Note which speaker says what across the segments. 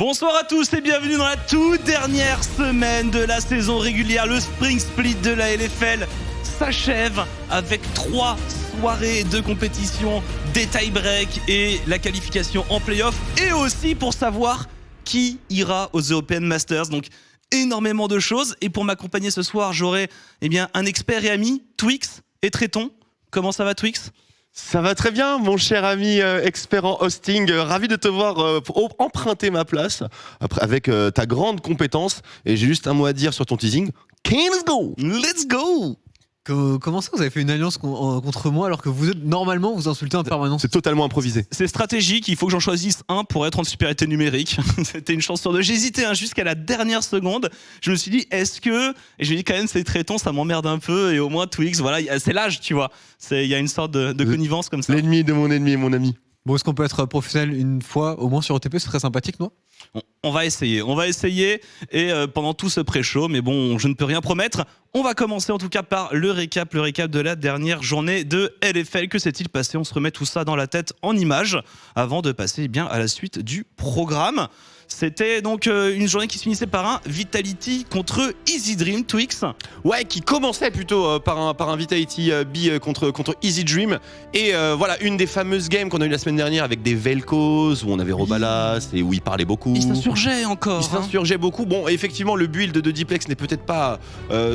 Speaker 1: Bonsoir à tous et bienvenue dans la toute dernière semaine de la saison régulière. Le Spring Split de la LFL s'achève avec 3 soirées de compétition, des tie-breaks et la qualification en play-off. Et aussi pour savoir qui ira aux European Masters. Donc énormément de choses. Et pour m'accompagner ce soir, j'aurai un expert et ami, Twix et Tréton. Comment ça va, Twix ?
Speaker 2: Ça va très bien, mon cher ami expert en hosting. Ravi de te voir emprunter ma place avec ta grande compétence. Et j'ai juste un mot à dire sur ton teasing. Let's go!
Speaker 1: Let's go!
Speaker 3: Comment ça, vous avez fait une alliance contre moi alors que vous êtes normalement vous insultez en permanence?
Speaker 2: C'est totalement improvisé.
Speaker 1: C'est stratégique, il faut que j'en choisisse un pour être en supériorité numérique. C'était une chance sur deux. J'hésitais jusqu'à la dernière seconde. Je me suis dit, est-ce que... Et je me dis quand même, c'est Tréton, ça m'emmerde un peu. Et au moins, Twix, voilà, c'est l'âge, tu vois. Il y a une sorte de connivence comme ça.
Speaker 2: L'ennemi de mon ennemi, mon ami.
Speaker 3: Bon, est-ce qu'on peut être professionnel une fois au moins sur OTP? C'est très sympathique, non?
Speaker 1: On va essayer et pendant tout ce pré-show, mais bon, je ne peux rien promettre. On va commencer en tout cas par le récap de la dernière journée de LFL. Que s'est-il passé? On se remet tout ça dans la tête en images avant de passer à la suite du programme. C'était donc une journée qui se finissait par un Vitality contre Easy Dream, Twix.
Speaker 2: Ouais, qui commençait plutôt par un Vitality B contre Easy Dream. Et voilà, une des fameuses games qu'on a eu la semaine dernière avec des Vel'Koz, où on avait Robalas et où il parlait beaucoup.
Speaker 1: Il s'insurgeait encore.
Speaker 2: Il s'insurgeait beaucoup. Bon, effectivement, le build de Diplex n'est peut-être pas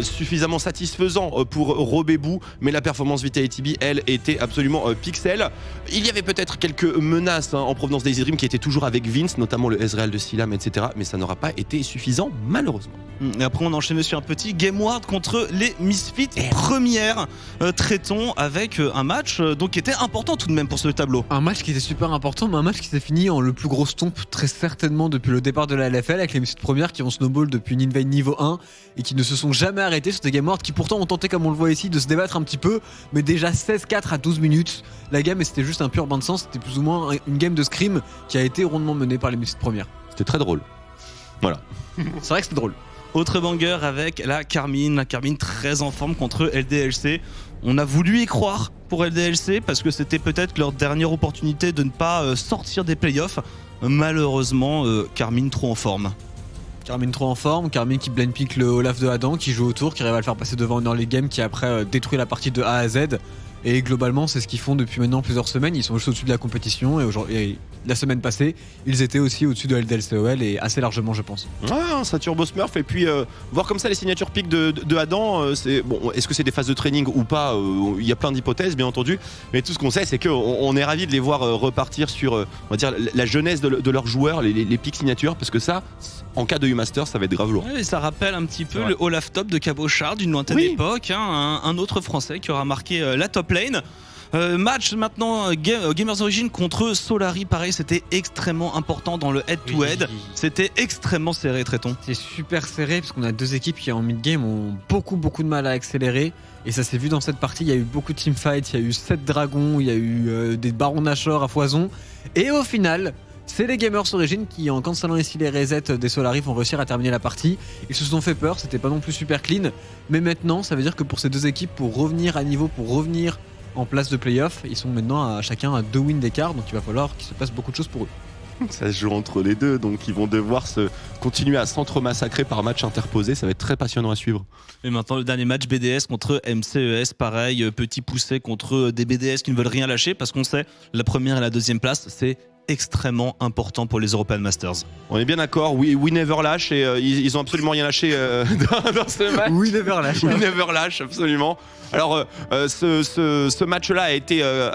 Speaker 2: suffisamment satisfaisant pour Robébou, mais la performance Vitality B, elle, était absolument pixel. Il y avait peut-être quelques menaces en provenance d'Easy Dream qui étaient toujours avec Vince, notamment le Ezreal de Silam, etc. Mais ça n'aura pas été suffisant, malheureusement.
Speaker 1: Et après, on enchaînait sur un petit Game Ward contre les Misfits. Première Tréton avec un match donc qui était important tout de même pour ce tableau.
Speaker 3: Un match qui était super important, mais un match qui s'est fini en le plus gros stomp très certainement depuis le départ de la LFL, avec les Misfits premières qui ont snowball depuis une invade niveau 1 et qui ne se sont jamais arrêtés sur des Game Ward qui pourtant ont tenté, comme on le voit ici, de se débattre un petit peu, mais déjà 16-4 à 12 minutes. La game, et c'était juste un pur bain de sang, c'était plus ou moins une game de scrim qui a été rondement menée par les Misfits premières.
Speaker 2: C'était très drôle. Voilà.
Speaker 3: C'est vrai que c'était drôle.
Speaker 1: Autre banger avec la Carmine très en forme contre LDLC. On a voulu y croire pour LDLC parce que c'était peut-être leur dernière opportunité de ne pas sortir des playoffs. Malheureusement, Carmine trop en forme.
Speaker 3: Carmine trop en forme, Carmine qui blind pick le Olaf de Adam, qui joue autour, qui arrive à le faire passer devant une early game qui après détruit la partie de A à Z. Et globalement, c'est ce qu'ils font depuis maintenant plusieurs semaines. Ils sont juste au-dessus de la compétition. Et la semaine passée, ils étaient aussi au-dessus de LDLCOL et assez largement, je pense.
Speaker 2: Ah, ça turbo smurf. Et puis, voir comme ça les signatures pick de Adam, c'est bon. Est-ce que c'est des phases de training ou pas? Il y a plein d'hypothèses, bien entendu. Mais tout ce qu'on sait, c'est qu'on est ravis de les voir repartir sur, on va dire, la jeunesse de leurs joueurs, les picks signatures, parce que ça, en cas de U-Master, ça va être grave lourd.
Speaker 1: Ouais, ça rappelle un petit peu le Olaf Top de Cabochard d'une lointaine époque. Un autre Français qui aura marqué la top lane. Match maintenant Gamers Origin contre Solari, pareil, c'était extrêmement important dans le head-to-head. C'était extrêmement serré, Tréton.
Speaker 3: C'est super serré parce qu'on a deux équipes qui en mid-game ont beaucoup de mal à accélérer. Et ça s'est vu dans cette partie, il y a eu beaucoup de teamfights, il y a eu 7 dragons, il y a eu des barons Nashor à foison. Et au final, c'est les Gamers Origin qui, en cancellant ici les resets des Solari, vont réussir à terminer la partie. Ils se sont fait peur, c'était pas non plus super clean. Mais maintenant, ça veut dire que pour ces deux équipes, pour revenir à niveau, pour revenir en place de playoff, ils sont maintenant chacun à 2 wins d'écart, donc il va falloir qu'il se passe beaucoup de choses pour eux.
Speaker 2: Ça se joue entre les deux, donc ils vont devoir continuer à s'entre-massacrer par match interposé. Ça va être très passionnant à suivre.
Speaker 1: Et maintenant le dernier match BDS contre MCES, pareil, petit poussé contre des BDS qui ne veulent rien lâcher, parce qu'on sait, la première et la deuxième place, c'est extrêmement important pour les European Masters.
Speaker 2: On est bien d'accord, we never lâche, et ils ont absolument rien lâché dans ce match.
Speaker 3: We never lâche.
Speaker 2: We never lâche, absolument. Alors ce match-là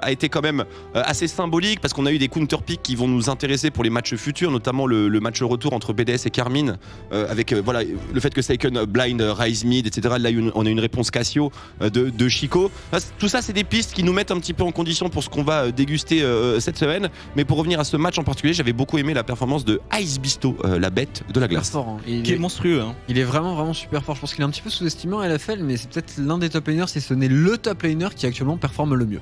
Speaker 2: a été quand même assez symbolique parce qu'on a eu des counter picks qui vont nous intéresser pour les matchs futurs, notamment le match retour entre BDS et Carmine, avec voilà, le fait que Seiken blind Rise Mid, etc. Là on a une réponse Cassio de Chico. Tout ça c'est des pistes qui nous mettent un petit peu en condition pour ce qu'on va déguster cette semaine. Mais pour revenir à ce match en particulier, j'avais beaucoup aimé la performance de Ice Bisto, la bête de la glace.
Speaker 3: Fort, hein.
Speaker 1: Qui est monstrueux.
Speaker 3: Il est vraiment super fort. Je pense qu'il est un petit peu sous-estimé en LFL, mais c'est peut-être l'un des top laners, si ce n'est le top laner qui actuellement performe le mieux.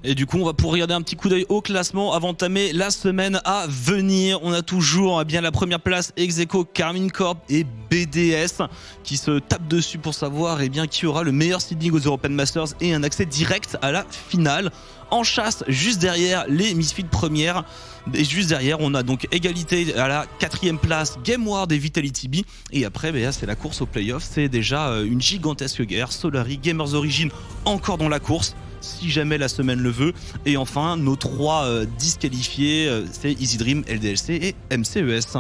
Speaker 1: Et du coup, on va pouvoir regarder un petit coup d'œil au classement avant d'entamer la semaine à venir. On a toujours bien la première place ex aequo Karmine Corp et BDS qui se tapent dessus pour savoir qui aura le meilleur seeding aux European Masters et un accès direct à la finale. En chasse, juste derrière les Misfits premières. Et juste derrière, on a donc égalité à la 4e place, GameWard et Vitality B. Et après, c'est la course aux playoffs. C'est déjà une gigantesque guerre. Solari, Gamers Origin, encore dans la course, si jamais la semaine le veut. Et enfin, nos 3 disqualifiés, c'est Easy Dream, LDLC et MCES.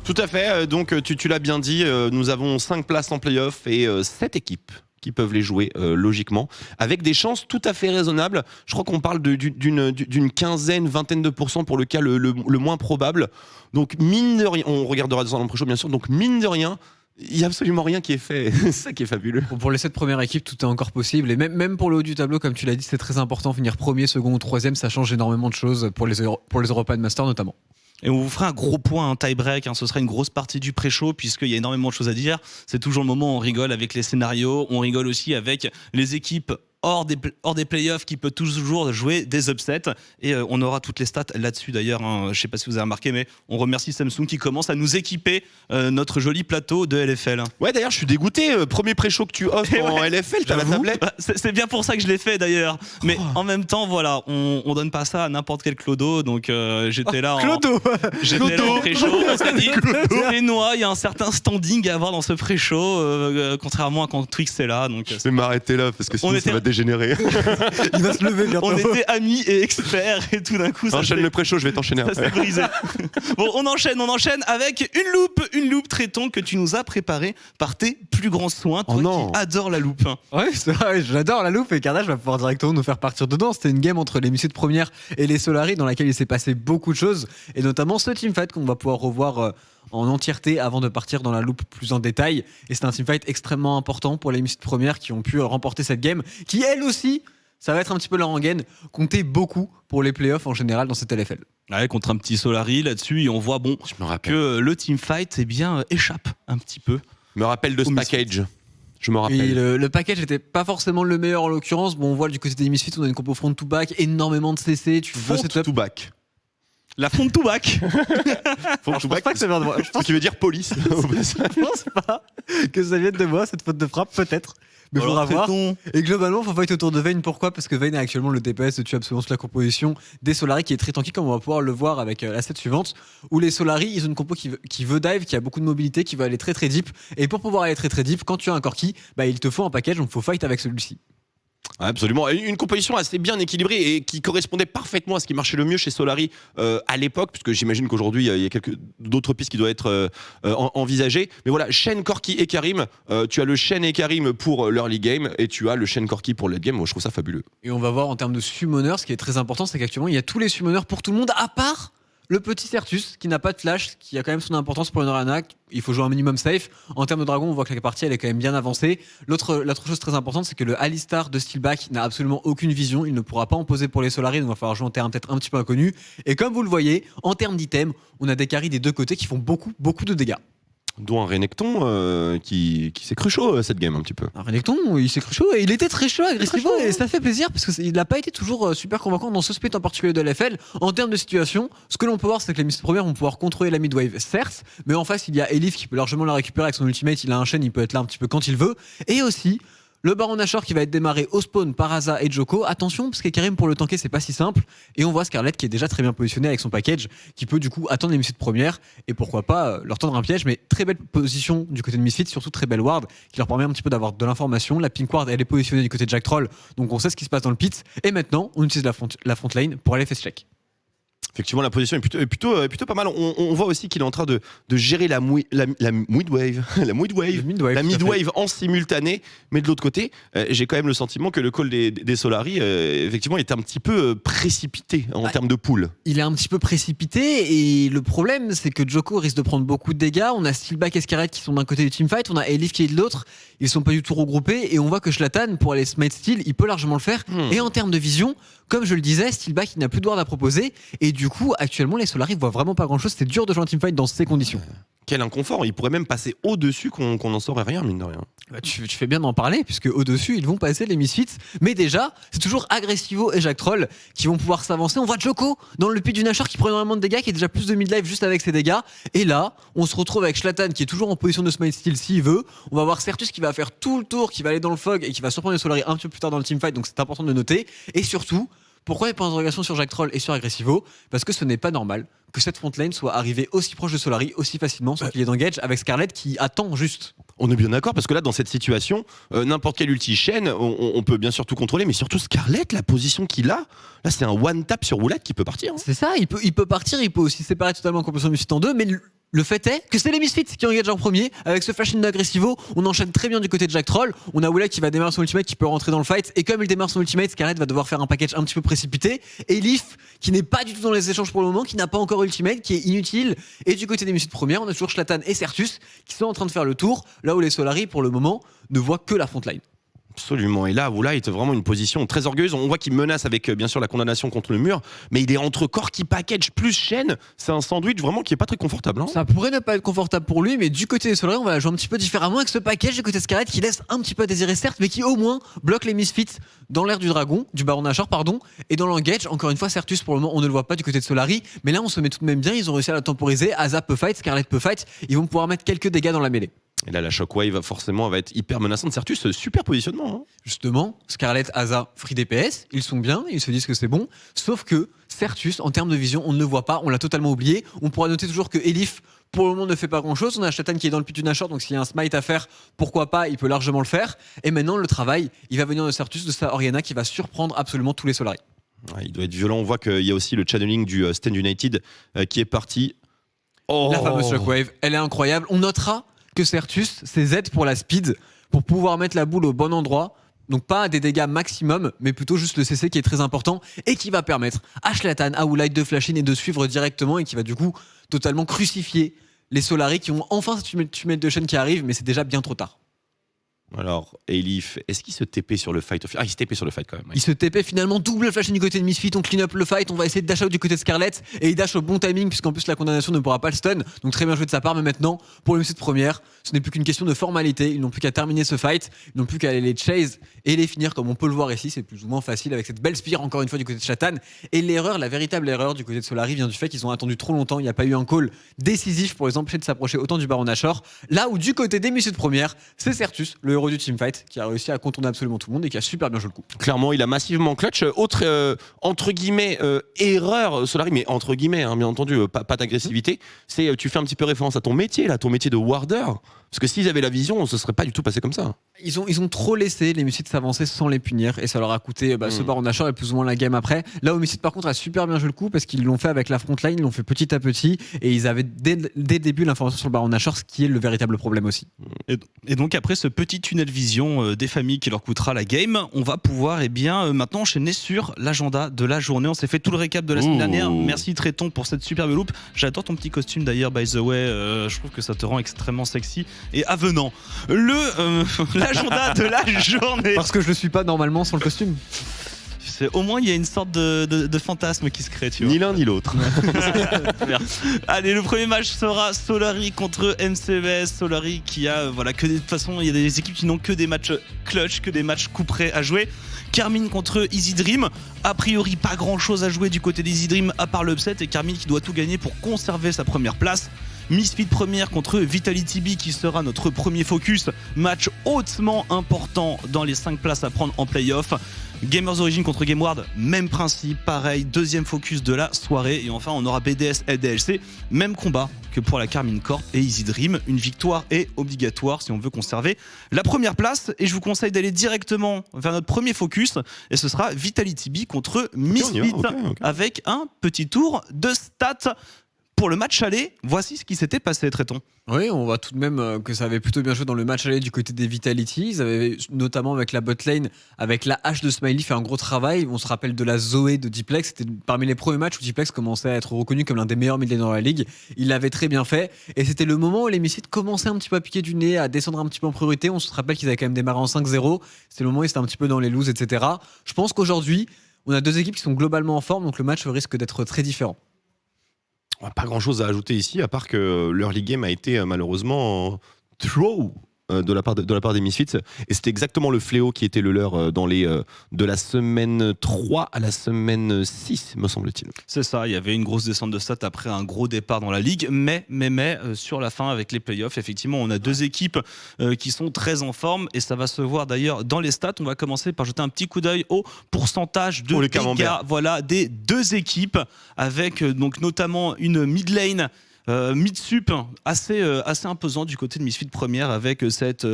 Speaker 2: Tout à fait, donc tu l'as bien dit, nous avons 5 places en play-off et 7 équipes qui peuvent les jouer logiquement, avec des chances tout à fait raisonnables. Je crois qu'on parle d'une quinzaine, vingtaine de pourcents pour le cas le moins probable. Donc mine de rien, on regardera dans le pré-show bien sûr, donc mine de rien, il n'y a absolument rien qui est fait. C'est ça qui est fabuleux.
Speaker 3: Pour les 7 premières équipes, tout est encore possible. Et même pour le haut du tableau, comme tu l'as dit, c'est très important. Finir premier, second ou troisième, ça change énormément de choses pour les European Masters notamment.
Speaker 1: Et on vous fera un gros point, un tie-break, ce sera une grosse partie du pré-show puisqu'il y a énormément de choses à dire. C'est toujours le moment où on rigole avec les scénarios, on rigole aussi avec les équipes hors des playoffs qui peut toujours jouer des upsets et on aura toutes les stats là-dessus d'ailleurs, je sais pas si vous avez remarqué mais on remercie Samsung qui commence à nous équiper notre joli plateau de LFL.
Speaker 2: Ouais d'ailleurs je suis dégoûté, premier pré-show que tu offres en LFL, t'as la tablette.
Speaker 1: C'est bien pour ça que je l'ai fait d'ailleurs, mais en même temps voilà, on donne pas ça à n'importe quel clodo, donc j'étais là j'étais là en pré-show, on s'est dit les noix, il y a un certain standing à avoir dans ce pré-show contrairement à quand Twix est là, donc
Speaker 2: je vais m'arrêter là parce que sinon ça va dégénérer.
Speaker 3: Il va se lever bientôt.
Speaker 1: On était amis et experts et tout d'un coup ça
Speaker 2: enchaîne le pré-show, je vais t'enchaîner après.
Speaker 1: Ça s'est brisé. Bon, on enchaîne avec une loupe traiton que tu nous as préparée par tes plus grands soins, toi qui adore la loupe.
Speaker 3: Ouais, c'est vrai, j'adore la loupe et Carnage va pouvoir directement nous faire partir dedans. C'était une game entre les Misfits premières et les Solari dans laquelle il s'est passé beaucoup de choses et notamment ce teamfight qu'on va pouvoir revoir en entièreté avant de partir dans la loupe plus en détail. Et c'est un teamfight extrêmement important pour les Misfits premières qui ont pu remporter cette game qui elle aussi, ça va être un petit peu leur rengaine, compter beaucoup pour les playoffs en général dans cette LFL.
Speaker 1: Ouais, contre un petit Solari là-dessus et on voit que le teamfight échappe un petit peu.
Speaker 2: Je me rappelle de ce package. Je me rappelle.
Speaker 3: Et le package n'était pas forcément le meilleur en l'occurrence. Bon, on voit du côté des Misfits, on a une compo front to back, énormément de CC. Tu veux
Speaker 2: front to back.
Speaker 1: La front to back.
Speaker 2: Front to back, pas que ça vient de moi. Ce qui veut dire police.
Speaker 3: Je pense pas que ça vienne de moi, cette faute de frappe, peut-être. Mais il faudra voir. Et globalement, il faut fight autour de Vayne. Pourquoi ? Parce que Vayne est actuellement le DPS de tue absolument toute la composition des Solari qui est très tanky, comme on va pouvoir le voir avec la set suivante, où les Solari, ils ont une compo qui veut dive, qui a beaucoup de mobilité, qui veut aller très très deep. Et pour pouvoir aller très très deep, quand tu as un Corki, il te faut un package, donc il faut fight avec celui-ci.
Speaker 2: Absolument, une composition assez bien équilibrée et qui correspondait parfaitement à ce qui marchait le mieux chez Solari à l'époque, puisque j'imagine qu'aujourd'hui il y a quelques d'autres pistes qui doivent être envisagées. Mais voilà, Shen, Corki et Karim, tu as le Shen et Karim pour l'early game et tu as le Shen Corki pour le late game. Moi je trouve ça fabuleux.
Speaker 3: Et on va voir en termes de summoners, ce qui est très important, c'est qu'actuellement il y a tous les summoners pour tout le monde, à part le petit Certus qui n'a pas de flash, qui a quand même son importance pour une arena. Il faut jouer un minimum safe. En termes de dragon, on voit que la partie elle est quand même bien avancée. L'autre chose très importante, c'est que le Alistar de Steelback n'a absolument aucune vision. Il ne pourra pas en poser pour les Solari, donc il va falloir jouer en terrain peut-être un petit peu inconnu. Et comme vous le voyez, en termes d'items, on a des carries des deux côtés qui font beaucoup de dégâts.
Speaker 2: Dont un Renekton qui s'est cru chaud cette game un petit peu.
Speaker 3: Un Renekton, il s'est cru chaud et il était très chaud agressivement et ça fait plaisir parce qu'il n'a pas été toujours super convaincant dans ce split en particulier de l'FL. En termes de situation, ce que l'on peut voir c'est que les Misfits premières vont pouvoir contrôler la midwave certes, mais en face il y a Elif qui peut largement la récupérer avec son ultimate, il a un chaîne, il peut être là un petit peu quand il veut. Et aussi le Baron Nashor qui va être démarré au spawn par Aza et Joko. Attention, parce que Karim pour le tanker c'est pas si simple. Et on voit Scarlett qui est déjà très bien positionné avec son package, qui peut du coup attendre les Misfits premières et pourquoi pas leur tendre un piège. Mais très belle position du côté de Misfits, surtout très belle ward qui leur permet un petit peu d'avoir de l'information. La pink ward elle est positionnée du côté de Jack Troll, donc on sait ce qui se passe dans le pit. Et maintenant on utilise la front lane pour aller face check.
Speaker 2: Effectivement, la position est plutôt pas mal. On voit aussi qu'il est en train de gérer la midwave en simultané. Mais de l'autre côté, j'ai quand même le sentiment que le call des Solari, effectivement, est un petit peu précipité en termes de pool.
Speaker 3: Il est un petit peu précipité et le problème, c'est que Joko risque de prendre beaucoup de dégâts. On a Steelback et Scarlett qui sont d'un côté du teamfight, on a Elif qui est de l'autre. Ils sont pas du tout regroupés et on voit que Zlatan, pour aller smite Steel, il peut largement le faire. Et en termes de vision, comme je le disais, Steelback il n'a plus de ward à proposer et du coup actuellement les Solari voient vraiment pas grand chose. C'est dur de jouer un teamfight dans ces conditions.
Speaker 2: Quel inconfort, il pourrait même passer au-dessus qu'on n'en saurait rien, mine de rien.
Speaker 3: Bah, tu fais bien d'en parler, puisque au-dessus, ils vont passer les Misfits. Mais déjà, c'est toujours Agressivo et Jacques Troll qui vont pouvoir s'avancer. On voit Joko dans le pit du Nashor qui prend énormément de dégâts, qui est déjà plus de mid-life juste avec ses dégâts. Et là, on se retrouve avec Zlatan qui est toujours en position de smite steal s'il veut. On va voir Certus qui va faire tout le tour, qui va aller dans le fog et qui va surprendre les Solari un petit peu plus tard dans le teamfight. Donc c'est important de noter. Et surtout, pourquoi il n'y a pas d'interrogation sur Jacques Troll et sur Agressivo ? Parce que ce n'est pas normal que cette front lane soit arrivée aussi proche de Solari aussi facilement sans qu'il y ait d'engage avec Scarlett qui attend juste.
Speaker 2: On est bien d'accord parce que là, dans cette situation, n'importe quel ulti chaîne, on peut bien sûr tout contrôler, mais surtout Scarlett, la position qu'il a, là c'est un one tap sur roulette qui peut partir. Hein.
Speaker 3: C'est ça, il peut partir, il peut aussi séparer totalement complètement Misfits en deux, mais le fait est que c'est les Misfits qui engagent en premier avec ce flash in d'Agressivo. On enchaîne très bien du côté de Jacques Troll. On a Willa qui va démarrer son ultimate, qui peut rentrer dans le fight, et comme il démarre son ultimate, Scarlett va devoir faire un package un petit peu précipité. Et Leaf qui n'est pas du tout dans les échanges pour le moment, qui n'a pas encore ultimate, qui est inutile. Et du côté des Misfits première, on a toujours Zlatan et Certus qui sont en train de faire le tour, là où les Solari pour le moment ne voient que la frontline.
Speaker 2: Absolument. Et là, Wula est vraiment une position très orgueilleuse. On voit qu'il menace avec bien sûr la condamnation contre le mur, mais il est entre Corki package plus chaîne. C'est un sandwich vraiment qui est pas très confortable. Hein.
Speaker 3: Ça pourrait ne pas être confortable pour lui, mais du côté des Solari, on va la jouer un petit peu différemment avec ce package du côté de Scarlett qui laisse un petit peu à désirer certes, mais qui au moins bloque les Misfits dans l'air du dragon, du Baron Nashor, pardon, et dans l'engage. Encore une fois, Certus pour le moment on ne le voit pas du côté de Solari, mais là on se met tout de même bien. Ils ont réussi à la temporiser. Asa peut fight, Scarlett peut fight. Ils vont pouvoir mettre quelques dégâts dans la mêlée.
Speaker 2: Et là, la Shockwave forcément va être hyper menaçante. Certus, super positionnement. Hein.
Speaker 3: Justement, Scarlett, Asa, free DPS, ils sont bien, ils se disent que c'est bon. Sauf que Certus, en termes de vision, on ne le voit pas, on l'a totalement oublié. On pourra noter toujours que Elif, pour le moment, ne fait pas grand chose. On a Zlatan qui est dans le pit du Nashor, donc s'il y a un smite à faire, pourquoi pas, il peut largement le faire. Et maintenant, le travail, il va venir de Certus, de sa Orianna qui va surprendre absolument tous les Solari.
Speaker 2: Ouais, il doit être violent. On voit qu'il y a aussi le channeling du Stand United qui est parti. Oh.
Speaker 3: La fameuse Shockwave, elle est incroyable. On notera que Certus, c'est Z pour la speed, pour pouvoir mettre la boule au bon endroit. Donc pas des dégâts maximum, mais plutôt juste le CC qui est très important et qui va permettre à Zlatan, à Woolite de flash in et de suivre directement et qui va du coup totalement crucifier les Solari qui ont enfin cette ultimate de chaîne qui arrive, mais c'est déjà bien trop tard.
Speaker 2: Alors, Elif, est-ce qu'il se TP sur le fight Ah, il se TP sur le fight quand même.
Speaker 3: Il se TP finalement, double flash du côté de Misfit, on clean up le fight, on va essayer de dash out du côté de Scarlett et il dash au bon timing puisqu'en plus la condamnation ne pourra pas le stun. Donc très bien joué de sa part, mais maintenant, pour les Misfits première, ce n'est plus qu'une question de formalité. Ils n'ont plus qu'à terminer ce fight, ils n'ont plus qu'à aller les chase et les finir comme on peut le voir ici. C'est plus ou moins facile avec cette belle spire encore une fois du côté de Zlatan. Et l'erreur, la véritable erreur du côté de Solari vient du fait qu'ils ont attendu trop longtemps. Il n'y a pas eu un call décisif pour les empêcher de s'approcher autant du Baron Nashor. Là où du côté des Misfits première, c'est Certus, le héros du teamfight, qui a réussi à contourner absolument tout le monde et qui a super bien joué le coup.
Speaker 2: Clairement, il a massivement clutch. Autre, entre guillemets, erreur, Solari, mais entre guillemets, hein, bien entendu, pas d'agressivité, c'est tu fais un petit peu référence à ton métier, là, ton métier de warder. Parce que s'ils avaient la vision, ce serait pas du tout passé comme ça.
Speaker 3: Ils ont trop laissé les Misfits s'avancer sans les punir et ça leur a coûté ce Baron Nashor et plus ou moins la game après. Là où Misfits par contre a super bien joué le coup parce qu'ils l'ont fait avec la frontline, ils l'ont fait petit à petit et ils avaient dès le début l'information sur le Baron Nashor, ce qui est le véritable problème aussi.
Speaker 1: Et donc après ce petit tunnel vision des familles qui leur coûtera la game, on va pouvoir maintenant enchaîner sur l'agenda de la journée. On s'est fait tout le récap de la semaine dernière. Merci Tréton pour cette superbe loupe. J'adore ton petit costume d'ailleurs, by the way. Je trouve que ça te rend extrêmement sexy et avenant. L'agenda de la journée.
Speaker 3: Parce que je le suis pas normalement sans le costume.
Speaker 1: Au moins il y a une sorte de fantasme qui se crée, tu vois.
Speaker 2: Ni l'un ni l'autre.
Speaker 1: Allez, le premier match sera Solari contre MCBS. Solari qui a que de toute façon il y a des équipes qui n'ont que des matchs clutch, que des matchs coup près à jouer. Carmine contre Easy Dream. A priori pas grand chose à jouer du côté d'Easy Dream à part l'upset et Carmine qui doit tout gagner pour conserver sa première place. Misfit première contre Vitality B qui sera notre premier focus. Match hautement important dans les 5 places à prendre en playoff. Gamers Origin contre Gameward, même principe, pareil, deuxième focus de la soirée. Et enfin on aura BDS et DLC, même combat que pour la Carmine Corp et Easy Dream. Une victoire est obligatoire si on veut conserver la première place. Et je vous conseille d'aller directement vers notre premier focus. Et ce sera Vitality B contre Misfit avec un petit tour de stats. Pour le match aller, voici ce qui s'était passé, Tréton.
Speaker 3: Oui, on voit tout de même que ça avait plutôt bien joué dans le match aller du côté des Vitality. Ils avaient notamment avec la botlane, avec la hache de Smiley, fait un gros travail. On se rappelle de la Zoé de Diplex. C'était parmi les premiers matchs où Diplex commençait à être reconnu comme l'un des meilleurs mid laners dans la ligue. Il l'avait très bien fait. Et c'était le moment où les Misfits commençaient un petit peu à piquer du nez, à descendre un petit peu en priorité. On se rappelle qu'ils avaient quand même démarré en 5-0. C'était le moment où ils étaient un petit peu dans les looses, etc. Je pense qu'aujourd'hui, on a deux équipes qui sont globalement en forme, donc le match risque d'être très différent.
Speaker 2: Pas grand chose à ajouter ici, à part que l'early game a été malheureusement trop de la part des Misfits, et c'était exactement le fléau qui était le leur de la semaine 3 à la semaine 6, me semble-t-il.
Speaker 1: C'est ça, il y avait une grosse descente de stats après un gros départ dans la ligue, mais sur la fin avec les playoffs, effectivement, on a deux équipes qui sont très en forme et ça va se voir d'ailleurs dans les stats. On va commencer par jeter un petit coup d'œil au pourcentage de dégâts, voilà, des deux équipes, avec donc notamment une mid lane. Mid-sup assez imposant du côté de Misfits première avec cette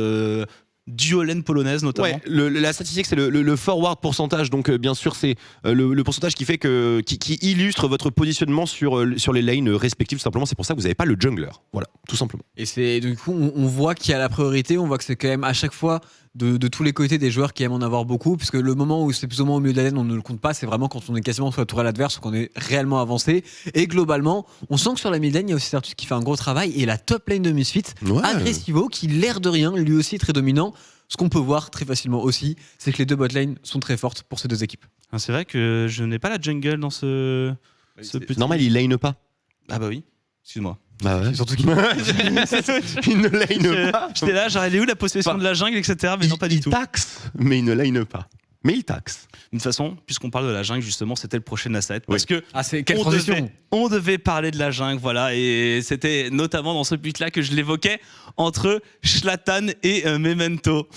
Speaker 1: duo lane polonaise notamment.
Speaker 2: Ouais, la statistique c'est le forward pourcentage, donc bien sûr c'est le pourcentage qui fait qui illustre votre positionnement sur les lanes respectives, tout simplement. C'est pour ça que vous n'avez pas le jungler, voilà, tout simplement.
Speaker 3: Et c'est du coup on voit qu'il y a la priorité, on voit que c'est quand même à chaque fois de tous les côtés des joueurs qui aiment en avoir beaucoup, puisque le moment où c'est plus ou moins au milieu de la laine, on ne le compte pas, c'est vraiment quand on est quasiment sur la tourelle adverse ou qu'on est réellement avancé. Et globalement, on sent que sur la mid lane, il y a aussi Certus qui fait un gros travail, et la top lane de Misfits, Agressivo, qui l'air de rien, lui aussi est très dominant. Ce qu'on peut voir très facilement aussi, c'est que les deux bot lane sont très fortes pour ces deux équipes.
Speaker 1: C'est vrai que je n'ai pas la jungle dans ce petit...
Speaker 2: Normal, il lane pas.
Speaker 1: Ah bah oui, excuse-moi.
Speaker 2: Bah ouais.
Speaker 3: Surtout qu'il
Speaker 2: il ne lane pas.
Speaker 1: J'étais là, genre elle est où la possession de la jungle, etc. Mais non, pas du tout.
Speaker 2: Il taxe, mais il ne lane pas. Mais il taxe.
Speaker 1: De toute façon, puisqu'on parle de la jungle, justement, c'était le prochain asset. Parce que
Speaker 3: c'est quelle transition.
Speaker 1: On devait parler de la jungle, voilà. Et c'était notamment dans ce but-là que je l'évoquais, entre Zlatan et Memento.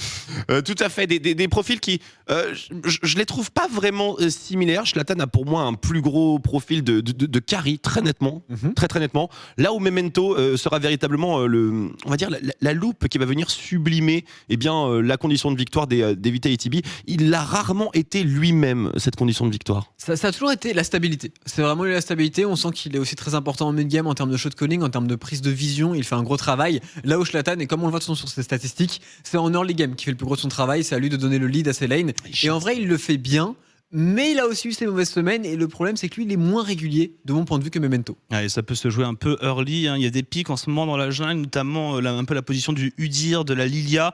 Speaker 2: Tout à fait, des profils qui, je les trouve pas vraiment similaires. Zlatan a pour moi un plus gros profil de carry, très nettement, très nettement. Là où Memento sera véritablement on va dire la loupe qui va venir sublimer la condition de victoire des Vitality B. Il l'a rarement été lui-même, cette condition de victoire.
Speaker 3: Ça a toujours été la stabilité. C'est vraiment eu la stabilité. On sent qu'il est aussi très important en mid-game en termes de shot calling, en termes de prise de vision. Il fait un gros travail. Là où Zlatan, et comme on le voit sur ses statistiques, c'est en early game qui fait le plus gros de son travail. C'est à lui de donner le lead à ses lanes. Et en vrai, il le fait bien. Mais il a aussi eu ses mauvaises semaines, et le problème c'est que lui il est moins régulier de mon point de vue que Memento.
Speaker 1: Et ça peut se jouer un peu early, hein. Il y a des pics en ce moment dans la jungle, notamment un peu la position du Udyr, de la Lilia,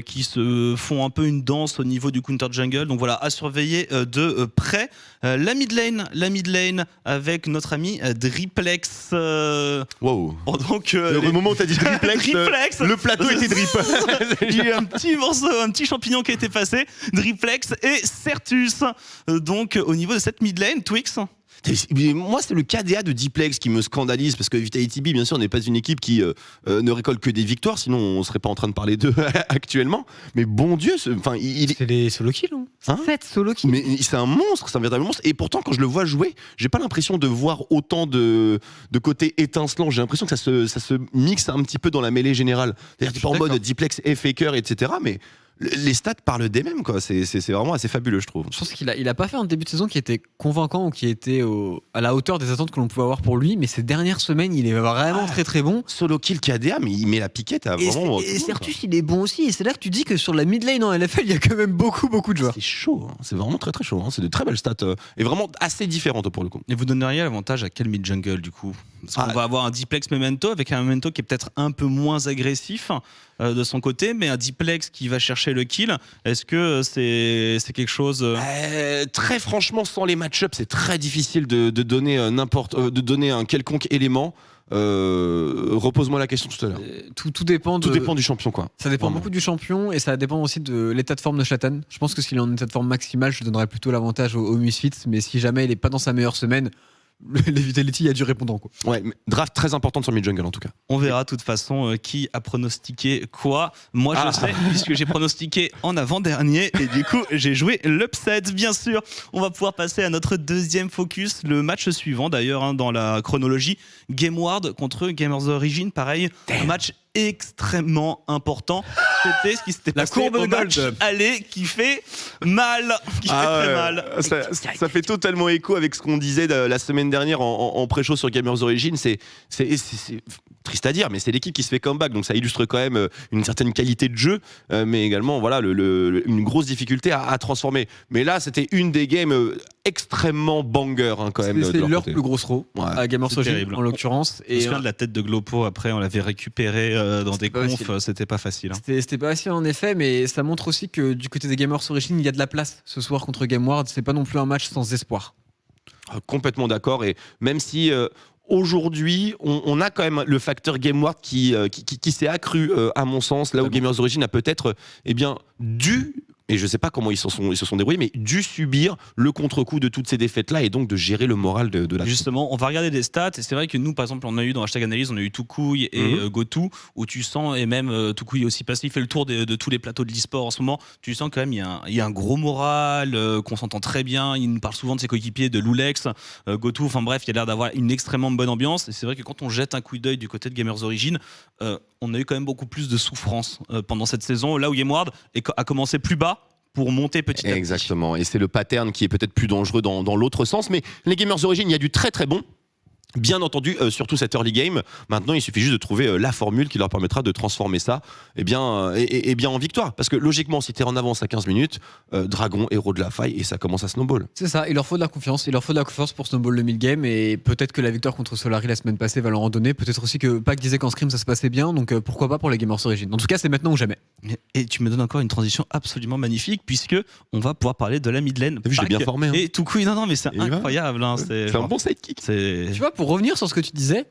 Speaker 1: qui se font un peu une danse au niveau du counter jungle. Donc voilà, à surveiller de près. La mid lane avec notre ami Driplex.
Speaker 2: Wow.
Speaker 1: Donc,
Speaker 2: le moment où tu as dit Driplex,
Speaker 1: Driplex,
Speaker 2: le plateau était drip.
Speaker 1: Il y a eu un petit morceau, un petit champignon qui a été passé. Driplex et Certus. Donc au niveau de cette mid lane, Twix.
Speaker 2: Moi, c'est le KDA de Diplex qui me scandalise, parce que Vitality B, bien sûr, n'est pas une équipe qui ne récolte que des victoires, sinon on serait pas en train de parler d'eux actuellement. Mais bon Dieu, c'est
Speaker 3: les solo kills, hein 7 solo kills.
Speaker 2: Mais c'est un monstre, c'est un véritable monstre. Et pourtant, quand je le vois jouer, j'ai pas l'impression de voir autant de côté étincelant. J'ai l'impression que ça se mixe un petit peu dans la mêlée générale. C'est-à-dire, pas en mode Diplex et Faker, etc. Mais les stats parlent d'eux-mêmes, quoi. C'est vraiment assez fabuleux, je trouve.
Speaker 3: Je pense qu'il a pas fait un début de saison qui était convaincant ou qui était à la hauteur des attentes que l'on pouvait avoir pour lui, mais ces dernières semaines, il est vraiment très très bon.
Speaker 2: Solo kill KDA, mais il met la piquette à vraiment.
Speaker 3: Et Certus, il est bon aussi. Et c'est là que tu dis que sur la mid lane en LFL, il y a quand même beaucoup de joueurs.
Speaker 2: C'est chaud, hein. C'est vraiment très très chaud. Hein. C'est de très belles stats et vraiment assez différentes pour le coup.
Speaker 1: Et vous donneriez l'avantage à quel mid jungle du coup? Parce qu'on va avoir un Diplex Memento avec un Memento qui est peut-être un peu moins agressif de son côté, mais un Diplex qui va chercher le kill. Est-ce que c'est quelque chose
Speaker 2: très franchement, sans les match-ups, c'est très difficile de donner de donner un quelconque élément. Repose-moi la question tout à l'heure.
Speaker 3: Tout dépend
Speaker 2: du champion, quoi.
Speaker 3: Ça dépend beaucoup du champion, et ça dépend aussi de l'état de forme de Zlatan. Je pense que s'il est en état de forme maximale, je donnerais plutôt l'avantage au Misfits, mais si jamais il est pas dans sa meilleure semaine, les Vitality, il y a du répondant, quoi.
Speaker 2: Ouais, mais draft très importante sur mid-jungle en tout cas.
Speaker 1: On verra de toute façon qui a pronostiqué quoi. Moi je sais, puisque j'ai pronostiqué en avant-dernier, et du coup j'ai joué l'upset, bien sûr. On va pouvoir passer à notre deuxième focus, le match suivant d'ailleurs, hein, dans la chronologie. GameWard contre Gamers Origin, pareil, un match extrêmement important. C'était ce qui s'était passé au match aller qui fait mal, très mal.
Speaker 2: Ça fait totalement écho avec ce qu'on disait la semaine dernière en pré-show sur Gamers Origin. C'est triste à dire, mais c'est l'équipe qui se fait comeback, donc ça illustre quand même une certaine qualité de jeu, mais également voilà une grosse difficulté à transformer. Mais là, c'était une des games extrêmement banger, hein, quand même.
Speaker 3: C'est leur plus grosse row à Gamers Origin en l'occurrence.
Speaker 1: Je me souviens de la tête de Glopo, après on l'avait récupéré dans des confs, c'était pas facile. Hein.
Speaker 3: C'était pas facile en effet, mais ça montre aussi que du côté des Gamers Origin, il y a de la place ce soir contre GameWard. C'est pas non plus un match sans espoir.
Speaker 2: Complètement d'accord, et même si aujourd'hui, on a quand même le facteur GameWard qui s'est accru, à mon sens, là où Gamers Origin a peut-être dû, et je sais pas comment ils se sont débrouillés, mais dû subir le contre-coup de toutes ces défaites-là et donc de gérer le moral de la
Speaker 1: Justement, on va regarder des stats et c'est vrai que nous, par exemple, on a eu dans Hashtag Analyse, on a eu Toucouille et Gotou, où tu sens, et même Toucouille aussi passé, il fait le tour de tous les plateaux de l'e-sport en ce moment, tu sens quand même il y a un gros moral, qu'on s'entend très bien, il nous parle souvent de ses coéquipiers, de Loulex, Gotou, enfin bref, il a l'air d'avoir une extrêmement bonne ambiance et c'est vrai que quand on jette un coup d'œil du côté de Gamers Origin, on a eu quand même beaucoup plus de souffrance pendant cette saison, là où GameWard a commencé plus bas pour monter petit à petit.
Speaker 2: Exactement, et c'est le pattern qui est peut-être plus dangereux dans l'autre sens, mais les Gamers Origin, il y a du très très bon. Bien entendu, surtout cette early game. Maintenant, il suffit juste de trouver la formule qui leur permettra de transformer ça bien en victoire. Parce que logiquement, si tu es en avance à 15 minutes, Dragon, héros de la faille, et ça commence à snowball.
Speaker 3: C'est ça, il leur faut de la confiance. Il leur faut de la confiance pour snowball le mid-game. Et peut-être que la victoire contre Solari la semaine passée va leur en donner. Peut-être aussi que Pac disait qu'en scrim ça se passait bien. Donc pourquoi pas pour les Gamers Origin. En tout cas, c'est maintenant ou jamais.
Speaker 1: Et tu me donnes encore une transition absolument magnifique, puisque on va pouvoir parler de la mid lane.
Speaker 2: T'as vu, j'ai bien formé. Hein.
Speaker 1: Et Toucouille, non, mais c'est incroyable. Hein,
Speaker 2: c'est un bon sidekick.
Speaker 3: Tu vois, pour revenir sur ce que tu disais,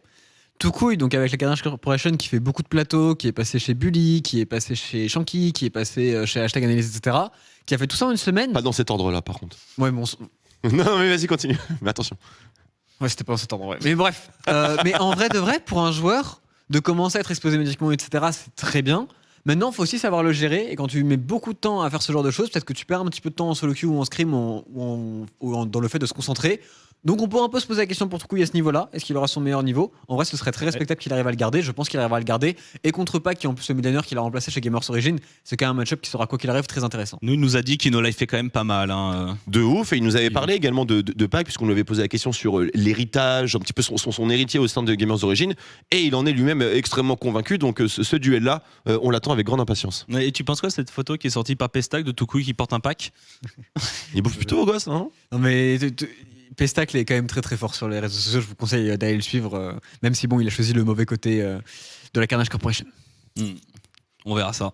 Speaker 3: Toucouille, donc avec la Carnage Corporation qui fait beaucoup de plateaux, qui est passé chez Bully, qui est passé chez Shanky, qui est passé chez Hashtag Analyse, etc., qui a fait tout ça en une semaine.
Speaker 2: Pas dans cet ordre-là, par contre.
Speaker 3: Ouais, bon.
Speaker 2: Non, mais vas-y, continue. Mais attention.
Speaker 3: Ouais, c'était pas en cet ordre, ouais. Mais bref. Mais en vrai de vrai, pour un joueur, de commencer à être exposé médicalement, etc., c'est très bien. Maintenant, il faut aussi savoir le gérer. Et quand tu mets beaucoup de temps à faire ce genre de choses, peut-être que tu perds un petit peu de temps en solo queue ou en scrim dans le fait de se concentrer. Donc on peut un peu se poser la question pour Toucouille à ce niveau-là. Est-ce qu'il aura son meilleur niveau? En vrai, ce serait très respectable qu'il arrive à le garder. Je pense qu'il arrivera à le garder. Et contre Pac, qui est en plus le midlaner qu'il a remplacé chez Gamers Origin, c'est quand même un match-up qui sera, quoi qu'il arrive, très intéressant.
Speaker 1: Nous, il nous a dit qu'Ino Life fait quand même pas mal. Hein.
Speaker 2: De ouf, et il nous avait parlé également de Pac, puisqu'on lui avait posé la question sur l'héritage, un petit peu son héritier au sein de Gamers Origin, et il en est lui-même extrêmement convaincu. Donc ce duel-là, on l'attend avec grande impatience.
Speaker 1: Et tu penses quoi cette photo qui est sortie par Pestac de Toucouille qui porte un pack?
Speaker 2: Il bouffe plutôt au gosse, hein.
Speaker 3: Non mais Pestac est quand même très très fort sur les réseaux sociaux. Je vous conseille d'aller le suivre, même si bon, il a choisi le mauvais côté de la Carnage Corporation.
Speaker 1: On verra ça.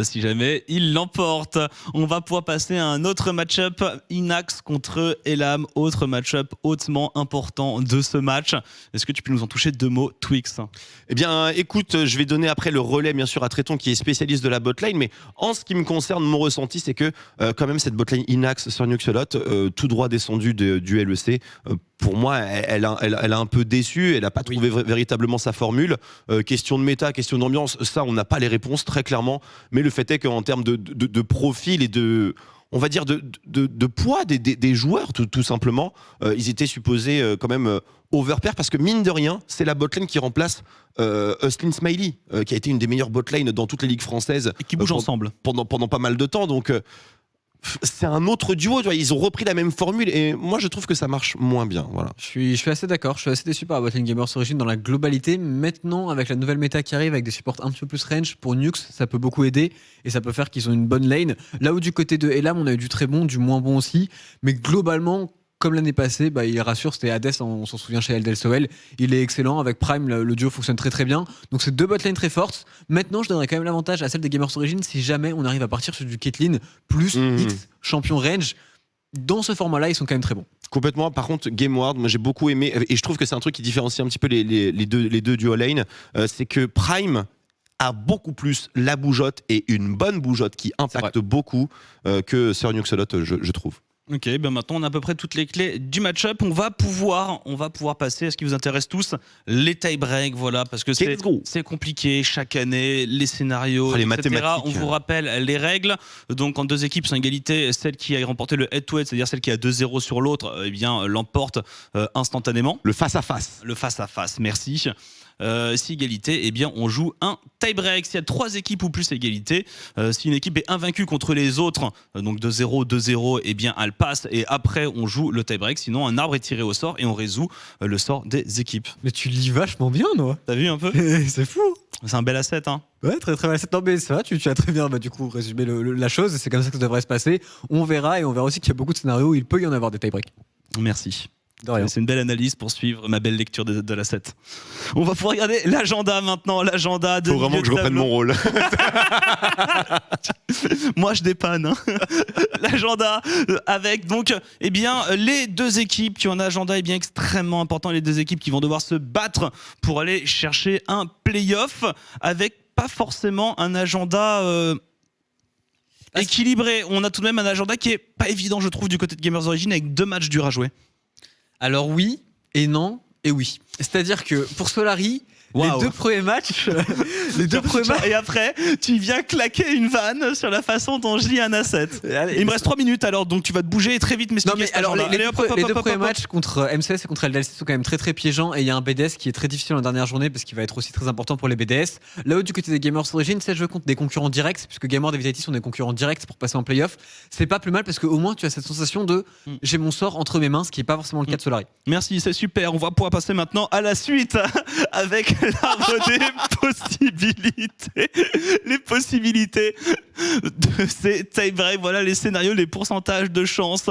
Speaker 1: Si jamais il l'emporte, on va pouvoir passer à un autre match-up, Inax contre Elam, autre match-up hautement important de ce match. Est-ce que tu peux nous en toucher 2 mots, Twix?
Speaker 2: Eh bien, écoute, je vais donner après le relais, bien sûr, à Tréton, qui est spécialiste de la botlane, mais en ce qui me concerne, mon ressenti, c'est que quand même cette botlane Inax sur Nuxelot, tout droit descendu du LEC, pour moi, elle a un peu déçu, elle n'a pas trouvé véritablement sa formule. Question de méta, question d'ambiance, ça, on n'a pas les réponses, très clairement. Mais le fait est qu'en termes de profil et de, on va dire, de poids des joueurs, tout simplement, ils étaient supposés quand même overpair, parce que mine de rien, c'est la botlane qui remplace Hustlin Smiley, qui a été une des meilleures botlanes dans toutes les ligues françaises.
Speaker 1: Et qui bougent ensemble.
Speaker 2: Pendant pas mal de temps, donc... c'est un autre duo, tu vois, ils ont repris la même formule et moi je trouve que ça marche moins bien. Voilà.
Speaker 3: Je suis assez d'accord, je suis assez déçu par la botlane Gamers Origin dans la globalité. Maintenant, avec la nouvelle méta qui arrive, avec des supports un petit peu plus range, pour Nux, ça peut beaucoup aider et ça peut faire qu'ils ont une bonne lane. Là où du côté de Elam, on a eu du très bon, du moins bon aussi, mais globalement, comme l'année passée, il rassure, c'était Hades, on s'en souvient chez Eldel Soel. Il est excellent, avec Prime, le duo fonctionne très très bien. Donc c'est 2 botlanes très fortes. Maintenant, je donnerais quand même l'avantage à celle des Gamers Origin si jamais on arrive à partir sur du Caitlyn plus X champion range. Dans ce format-là, ils sont quand même très bons.
Speaker 2: Complètement. Par contre, GameWard, moi j'ai beaucoup aimé, et je trouve que c'est un truc qui différencie un petit peu les deux duo lane, c'est que Prime a beaucoup plus la bougeotte, et une bonne bougeotte qui impacte beaucoup, que Sir Nuxelot, je trouve.
Speaker 1: Ok, ben maintenant on a à peu près toutes les clés du match-up. On va pouvoir passer à ce qui vous intéresse tous, les tie-breaks, voilà, parce que c'est compliqué chaque année, les scénarios,
Speaker 2: les
Speaker 1: etc.
Speaker 2: mathématiques.
Speaker 1: On vous rappelle les règles. Donc quand 2 équipes sont égalité, celle qui a remporté le head-to-head, c'est-à-dire celle qui a 2-0 sur l'autre, eh bien l'emporte instantanément.
Speaker 2: Le face-à-face.
Speaker 1: Le face-à-face, merci. Si égalité, eh bien on joue un tie-break. S'il y a 3 équipes ou plus à égalité, si une équipe est invaincue contre les autres, donc 2-0, 2-0, eh bien elle passe et après on joue le tie-break. Sinon un arbre est tiré au sort et on résout le sort des équipes.
Speaker 3: Mais tu lis vachement bien, Noah.
Speaker 1: T'as vu un peu?
Speaker 3: C'est fou.
Speaker 1: C'est un bel asset, hein.
Speaker 3: Ouais, très très bel asset. Non mais ça va, tu as très bien du coup résumé la chose. C'est comme ça que ça devrait se passer. On verra, et on verra aussi qu'il y a beaucoup de scénarios où il peut y en avoir des tie-breaks.
Speaker 1: Merci.
Speaker 3: De rien.
Speaker 1: C'est une belle analyse pour suivre ma belle lecture de la 7. On va pouvoir regarder l'agenda maintenant, l'agenda de
Speaker 2: Faut vraiment que je reprenne mon rôle.
Speaker 1: Moi je dépanne. Hein. L'agenda avec donc les deux équipes qui ont un agenda extrêmement important, les deux équipes qui vont devoir se battre pour aller chercher un play-off avec pas forcément un agenda équilibré. On a tout de même un agenda qui est pas évident, je trouve, du côté de Gamers Origin, avec 2 matchs durs à jouer.
Speaker 3: Alors oui et non et oui. C'est-à-dire que pour Solari,
Speaker 1: Wow.
Speaker 3: les 2 premiers matchs,
Speaker 1: Et après, tu viens claquer une vanne sur la façon dont je lis un asset. Il me reste 3 minutes alors, donc tu vas te bouger et très vite m'expliquer.
Speaker 3: Non mais
Speaker 1: cet
Speaker 3: alors
Speaker 1: agenda.
Speaker 3: les
Speaker 1: Allez, hop,
Speaker 3: deux
Speaker 1: hop,
Speaker 3: premiers
Speaker 1: hop.
Speaker 3: matchs contre MCS et contre LDLC sont quand même très très piégeants, et il y a un BDS qui est très difficile en dernière journée parce qu'il va être aussi très important pour les BDS. Là-haut du côté des Gamers Origin, c'est jouer contre des concurrents directs, puisque Gamers et Vitality sont des concurrents directs pour passer en playoff. C'est pas plus mal parce qu'au moins tu as cette sensation de j'ai mon sort entre mes mains, ce qui est pas forcément le cas de Solari.
Speaker 1: Merci, c'est super. On va pouvoir passer maintenant à la suite avec l'arbre des possibilités. Les possibilités de ces tie-breaks. Voilà les scénarios, les pourcentages de chance.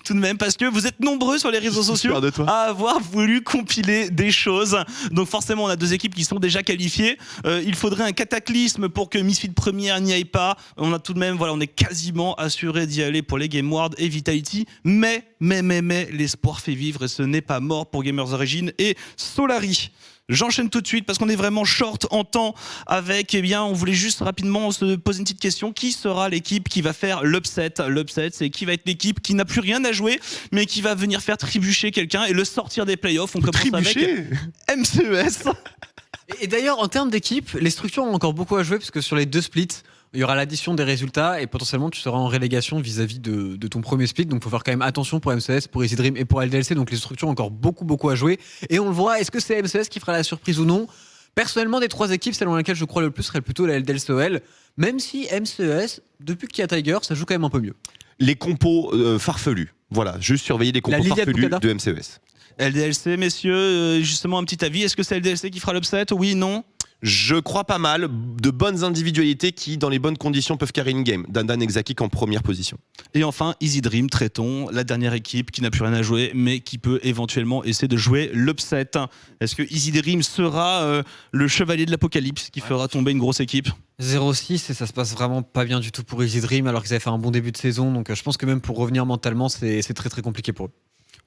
Speaker 1: Tout de même, parce que vous êtes nombreux sur les réseaux sociaux
Speaker 2: de toi.
Speaker 1: à avoir voulu compiler des choses. Donc forcément, on a 2 équipes qui sont déjà qualifiées. Il faudrait un cataclysme pour que Misfit première n'y aille pas. On a tout de même, on est quasiment assuré d'y aller pour les Game Ward et Vitality. Mais, l'espoir fait vivre et ce n'est pas mort pour Gamers Origin et Solari. J'enchaîne tout de suite parce qu'on est vraiment short en temps avec, on voulait juste rapidement se poser une petite question. Qui sera l'équipe qui va faire l'upset? L'upset, c'est qui va être l'équipe qui n'a plus rien à jouer, mais qui va venir faire trébucher quelqu'un et le sortir des playoffs. On commence avec MCES.
Speaker 3: Et d'ailleurs, en termes d'équipe, les structures ont encore beaucoup à jouer parce que sur les 2 splits, il y aura l'addition des résultats et potentiellement tu seras en relégation vis-à-vis de ton premier split. Donc il faut faire quand même attention pour MCS, pour Easy Dream et pour LDLC. Donc les structures ont encore beaucoup à jouer. Et on le voit, est-ce que c'est MCS qui fera la surprise ou non? Personnellement, des 3 équipes, celle dans laquelle je crois le plus serait plutôt la LDLCOL. Même si MCES, depuis qu'il y a Tiger, ça joue quand même un peu mieux.
Speaker 2: Les compos farfelus. Voilà, juste surveiller les compos farfelus de MCES.
Speaker 1: LDLC, messieurs, justement un petit avis. Est-ce que c'est LDLC qui fera l'upset? Oui, non?
Speaker 2: Je crois pas mal. De bonnes individualités qui, dans les bonnes conditions, peuvent carrer une game. Dandan Exakik en première position.
Speaker 1: Et enfin, Easy Dream, traitons, la dernière équipe qui n'a plus rien à jouer, mais qui peut éventuellement essayer de jouer l'upset. Est-ce que Easy Dream sera le chevalier de l'apocalypse qui fera tomber une grosse équipe?
Speaker 3: 0-6 et ça se passe vraiment pas bien du tout pour Easy Dream alors qu'ils avaient fait un bon début de saison. Donc je pense que même pour revenir mentalement, c'est très très compliqué pour eux.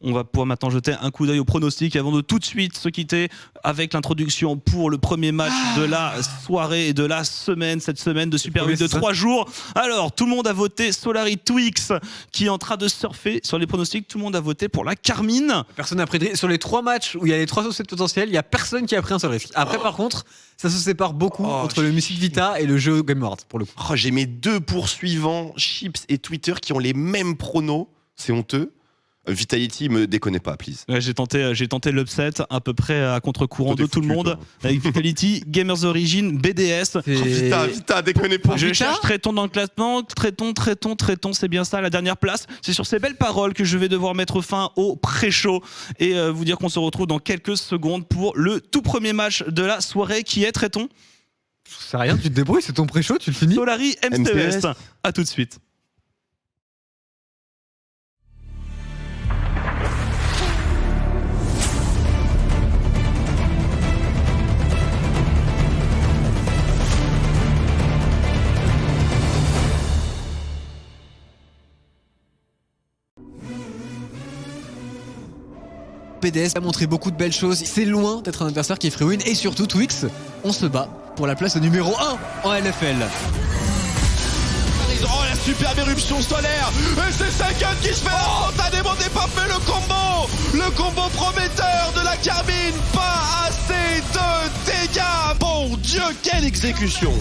Speaker 1: On va pouvoir maintenant jeter un coup d'œil au pronostic avant de tout de suite se quitter avec l'introduction pour le premier match de la soirée et de la semaine, cette semaine de Super League de 3 jours. Alors, tout le monde a voté Solari Twix qui est en train de surfer sur les pronostics. Tout le monde a voté pour la Carmine.
Speaker 3: Personne n'a pris de risque. Sur les 3 matchs où il y a les 3 succès potentiels, il n'y a personne qui a pris un seul risque. Après, par contre, ça se sépare beaucoup entre le Mystic Vita et le jeu Game Ward pour le coup.
Speaker 2: J'ai mes 2 poursuivants, Chips et Twitter, qui ont les mêmes pronos. C'est honteux. Vitality, me déconnez pas, please.
Speaker 1: Ouais, j'ai tenté l'upset à peu près à contre-courant de tout le monde. Avec Vitality, Gamers Origin, BDS.
Speaker 2: Vita, déconnez pas.
Speaker 1: Je cherche Tréton dans le classement. Tréton, c'est bien ça, la dernière place. C'est sur ces belles paroles que je vais devoir mettre fin au pré-show et vous dire qu'on se retrouve dans quelques secondes pour le tout premier match de la soirée qui est Tréton.
Speaker 3: C'est rien, tu te débrouilles, c'est ton pré-show, tu le finis.
Speaker 1: Solari MCES. À tout de suite.
Speaker 3: PDS a montré beaucoup de belles choses. C'est loin d'être un adversaire qui est free win. Et surtout, Twix, on se bat pour la place numéro 1 en LFL.
Speaker 4: Oh, la superbe éruption solaire. Et c'est Sagan qui se fait instantanément dépapper le combo prometteur de la Carmine. Pas assez de dégâts. Bon Dieu, quelle exécution.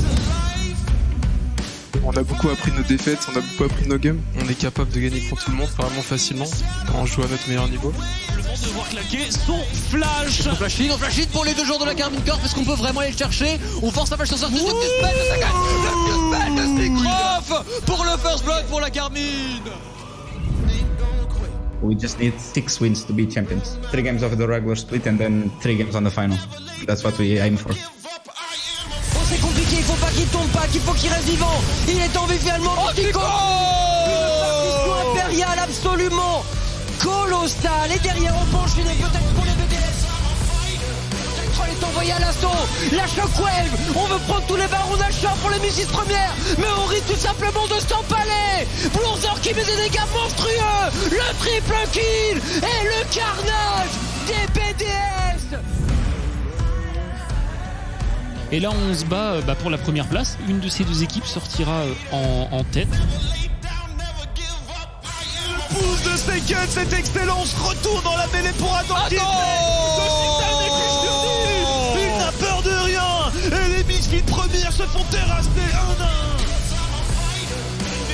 Speaker 5: On a beaucoup appris de nos défaites, on a beaucoup appris de nos games. On est capable de gagner contre tout le monde vraiment facilement quand on joue à notre meilleur niveau.
Speaker 1: Le monde de voir claquer son flash.
Speaker 3: On flash hit pour les 2 joueurs de la Carmine Corp. Est-ce qu'on peut vraiment aller le chercher? On force la flash sur sortie. Le spell de Sagan. Le spell de Sticroff pour le first blood pour la Carmine.
Speaker 6: We just need 6 wins to be champions. 3 games of the regular split and then 3 games on the final. That's what we aim for.
Speaker 7: Oh, c'est compliqué, il faut pas qu'il tombe pas, qu'il faut qu'il reste vivant. Il est tombé finalement. Oh, Kiko impérial absolument colossal. Et derrière, on peut enchaîner peut-être pour les BDS. Troll est envoyé à l'assaut. La shockwave. On veut prendre tous les barons d'achat pour les missiles premières. Mais on risque tout simplement de s'empaler. Bloozer qui met des dégâts monstrueux. Le triple kill. Et le carnage des BDS.
Speaker 8: Et là on se bat pour la première place. Une de ces deux équipes sortira en tête.
Speaker 4: Le pouce de Seiken, cette excellence, retour dans la mêlée pour Adam qui est il n'a peur de rien. Et les Misfits premières se font terrasser 1-1.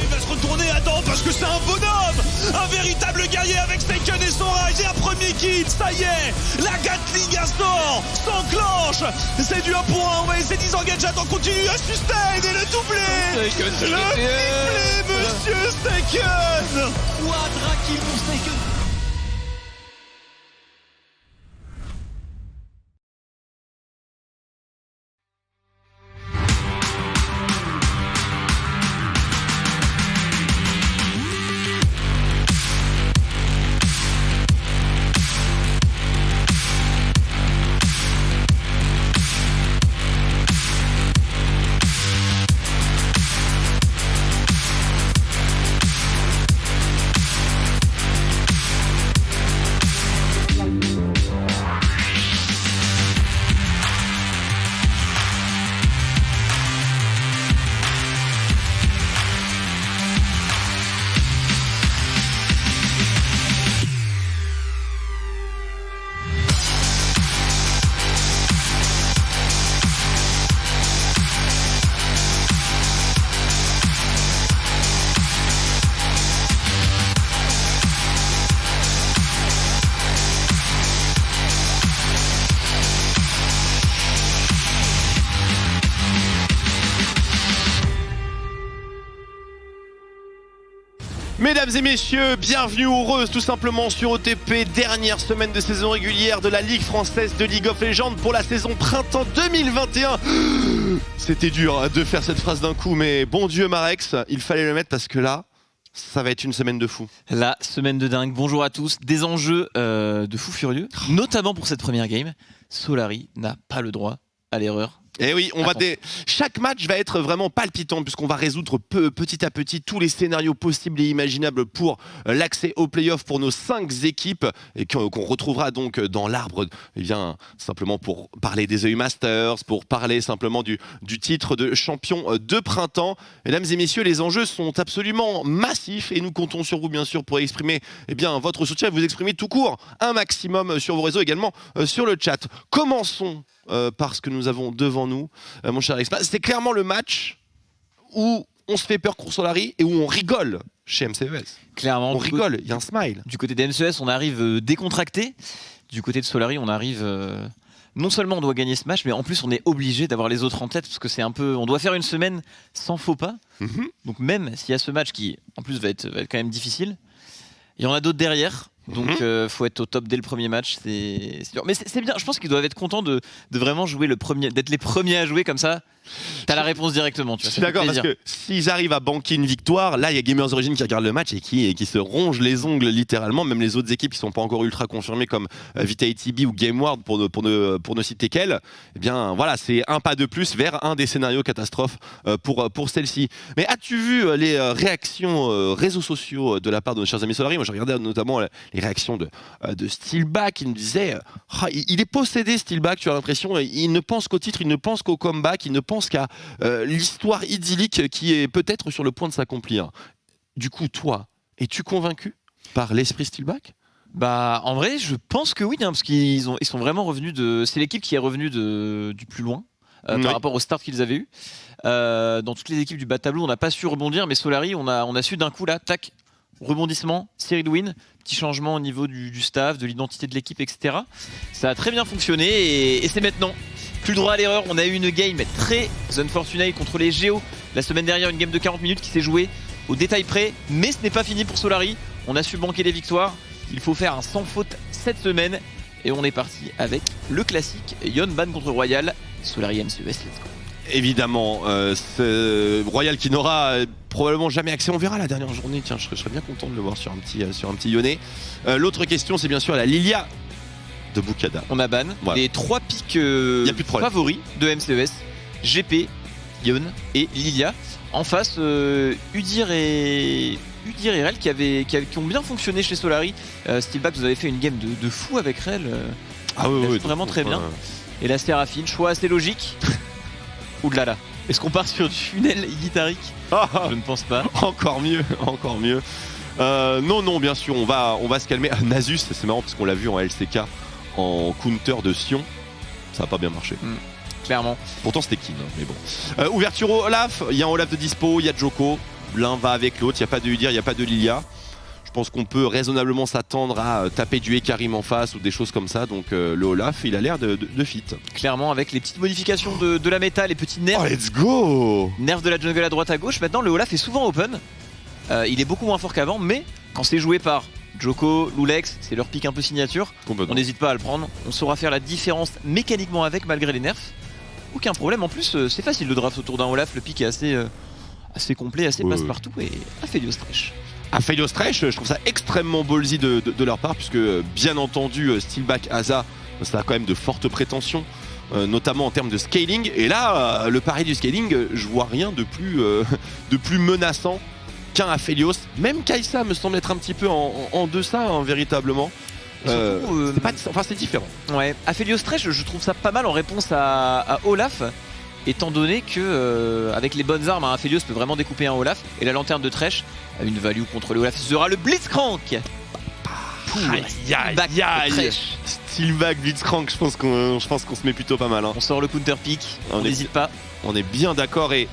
Speaker 4: Il va se retourner Adam parce que c'est un bonhomme, un véritable guerrier avec Seiken et son rage. Et un premier kill, ça y est, la Gatling Astor s'enclenche. C'est du 1 pour 1, on va essayer de disengager. Adam continue à sustain et le doublé. Le triplé, monsieur Seiken.
Speaker 7: Quadra kill pour Seiken.
Speaker 2: Mesdames et messieurs, bienvenue ou heureuse tout simplement sur OTP, dernière semaine de saison régulière de la Ligue française de League of Legends pour la saison printemps 2021. C'était dur de faire cette phrase d'un coup, mais bon Dieu Marex, il fallait le mettre parce que là, ça va être une semaine de fou.
Speaker 9: La semaine de dingue, bonjour à tous, des enjeux de fou furieux, notamment pour cette première game. Solary n'a pas le droit à l'erreur.
Speaker 2: Et oui, chaque match va être vraiment palpitant puisqu'on va résoudre petit à petit tous les scénarios possibles et imaginables pour l'accès aux playoffs pour nos 5 équipes et qu'on retrouvera donc dans l'arbre, eh bien, simplement pour parler des EU Masters, pour parler simplement du titre de champion de printemps. Mesdames et messieurs, les enjeux sont absolument massifs et nous comptons sur vous bien sûr pour exprimer votre soutien et vous exprimer tout court un maximum sur vos réseaux, également sur le chat. Commençons par ce que nous avons devant nous, mon cher Alex. C'est clairement le match où on se fait peur contre Solary et où on rigole chez MCES.
Speaker 9: Clairement,
Speaker 2: on rigole, il y a un smile.
Speaker 9: Du côté des MCES, on arrive décontracté. Du côté de Solary, on arrive... non seulement on doit gagner ce match, mais en plus on est obligé d'avoir les autres en tête parce que c'est un peu... On doit faire une semaine sans faux pas. Donc même s'il y a ce match qui, en plus, va être quand même difficile, il y en a d'autres derrière. Donc faut être au top dès le premier match, c'est dur. Mais c'est bien, je pense qu'ils doivent être contents de vraiment jouer le premier, d'être les premiers à jouer comme ça. T'as la réponse directement, tu vois.
Speaker 2: Je suis d'accord parce que s'ils arrivent à banquer une victoire, là il y a Gamers Origin qui regarde le match et qui se ronge les ongles littéralement. Même les autres équipes qui sont pas encore ultra confirmées comme Vitality ou GameWard pour ne citer qu'elles. Eh bien voilà, c'est un pas de plus vers un des scénarios catastrophes pour celle-ci. Mais as-tu vu les réactions réseaux sociaux de la part de nos chers amis Solary? Moi j'ai regardé notamment les réactions de Steelback. Il me disait il est possédé Steelback, tu as l'impression, il ne pense qu'au titre, il ne pense qu'au comeback, il ne pense qu'à l'histoire idyllique qui est peut-être sur le point de s'accomplir. Du coup, toi, es-tu convaincu par l'esprit Steelback?
Speaker 9: Bah, en vrai, je pense que oui, parce qu'ils sont vraiment revenus de... C'est l'équipe qui est revenue du plus loin par rapport au start qu'ils avaient eu. Dans toutes les équipes du bas de tableau, on n'a pas su rebondir, mais Solary, on a su d'un coup, là, tac, rebondissement, série de win, petit changement au niveau du staff, de l'identité de l'équipe, etc. Ça a très bien fonctionné et c'est maintenant. Plus le droit à l'erreur, on a eu une game très unfortunate contre les Géos la semaine dernière, une game de 40 minutes qui s'est jouée au détail près, mais ce n'est pas fini pour Solary. On a su banquer les victoires, il faut faire un sans faute cette semaine et on est parti avec le classique Yonban contre Royal, Solary MCES, let's go.
Speaker 2: évidemment, Royal qui n'aura probablement jamais accès. On verra la dernière journée. Tiens, je serais bien content de le voir sur un petit Lyonnais. L'autre question, c'est bien sûr la Lilia de Bucada.
Speaker 9: On a ban les 3 pics favoris de MCES, GP, Yon et Lilia. En face, Udyr et Rel qui ont bien fonctionné chez Solari. Steelback, vous avez fait une game de fou avec Rel. Vraiment très bien. Et la Séraphine, choix assez logique. Oulala. Est-ce qu'on part sur du funnel guitarique? Je ne pense pas.
Speaker 2: Encore mieux. Non, bien sûr, on va se calmer. Nasus, c'est marrant parce qu'on l'a vu en LCK en counter de Sion. Ça n'a pas bien marché.
Speaker 9: Clairement.
Speaker 2: Pourtant c'était Kin, mais bon. Ouverture au Olaf, il y a un Olaf de dispo, il y a Djoko. L'un va avec l'autre, il n'y a pas de Udyr, il n'y a pas de Lilia. Je pense qu'on peut raisonnablement s'attendre à taper du Ekarim en face ou des choses comme ça. Donc le Olaf, il a l'air de fit.
Speaker 9: Clairement, avec les petites modifications de la méta, les petits nerfs.
Speaker 2: Oh, let's go!
Speaker 9: Nerfs de la jungle à droite à gauche. Maintenant, le Olaf est souvent open. Il est beaucoup moins fort qu'avant, mais quand c'est joué par Djoko, Lulex, c'est leur pick un peu signature. On n'hésite pas à le prendre. On saura faire la différence mécaniquement avec, malgré les nerfs. Aucun problème. En plus, c'est facile de draft autour d'un Olaf. Le pick est assez complet, assez passe-partout et Aphelios Thresh.
Speaker 2: Aphelios Thresh, je trouve ça extrêmement ballsy de leur part, puisque bien entendu, Steelback, Asa, ça a quand même de fortes prétentions, notamment en termes de scaling. Et là, le pari du scaling, je vois rien de plus menaçant qu'un Aphelios. Même Kai'Sa me semble être un petit peu en deçà, véritablement. C'est différent.
Speaker 9: Ouais, Aphelios Thresh, je trouve ça pas mal en réponse à Olaf. Étant donné que avec les bonnes armes, un Aphelios peut vraiment découper un Olaf. Et la lanterne de Thresh a une value contre le Olaf. Ce sera le Blitzcrank.
Speaker 2: Steelback, Blitzcrank, je pense qu'on se met plutôt pas mal.
Speaker 9: On sort le counter pick, on n'hésite pas.
Speaker 2: On est bien d'accord et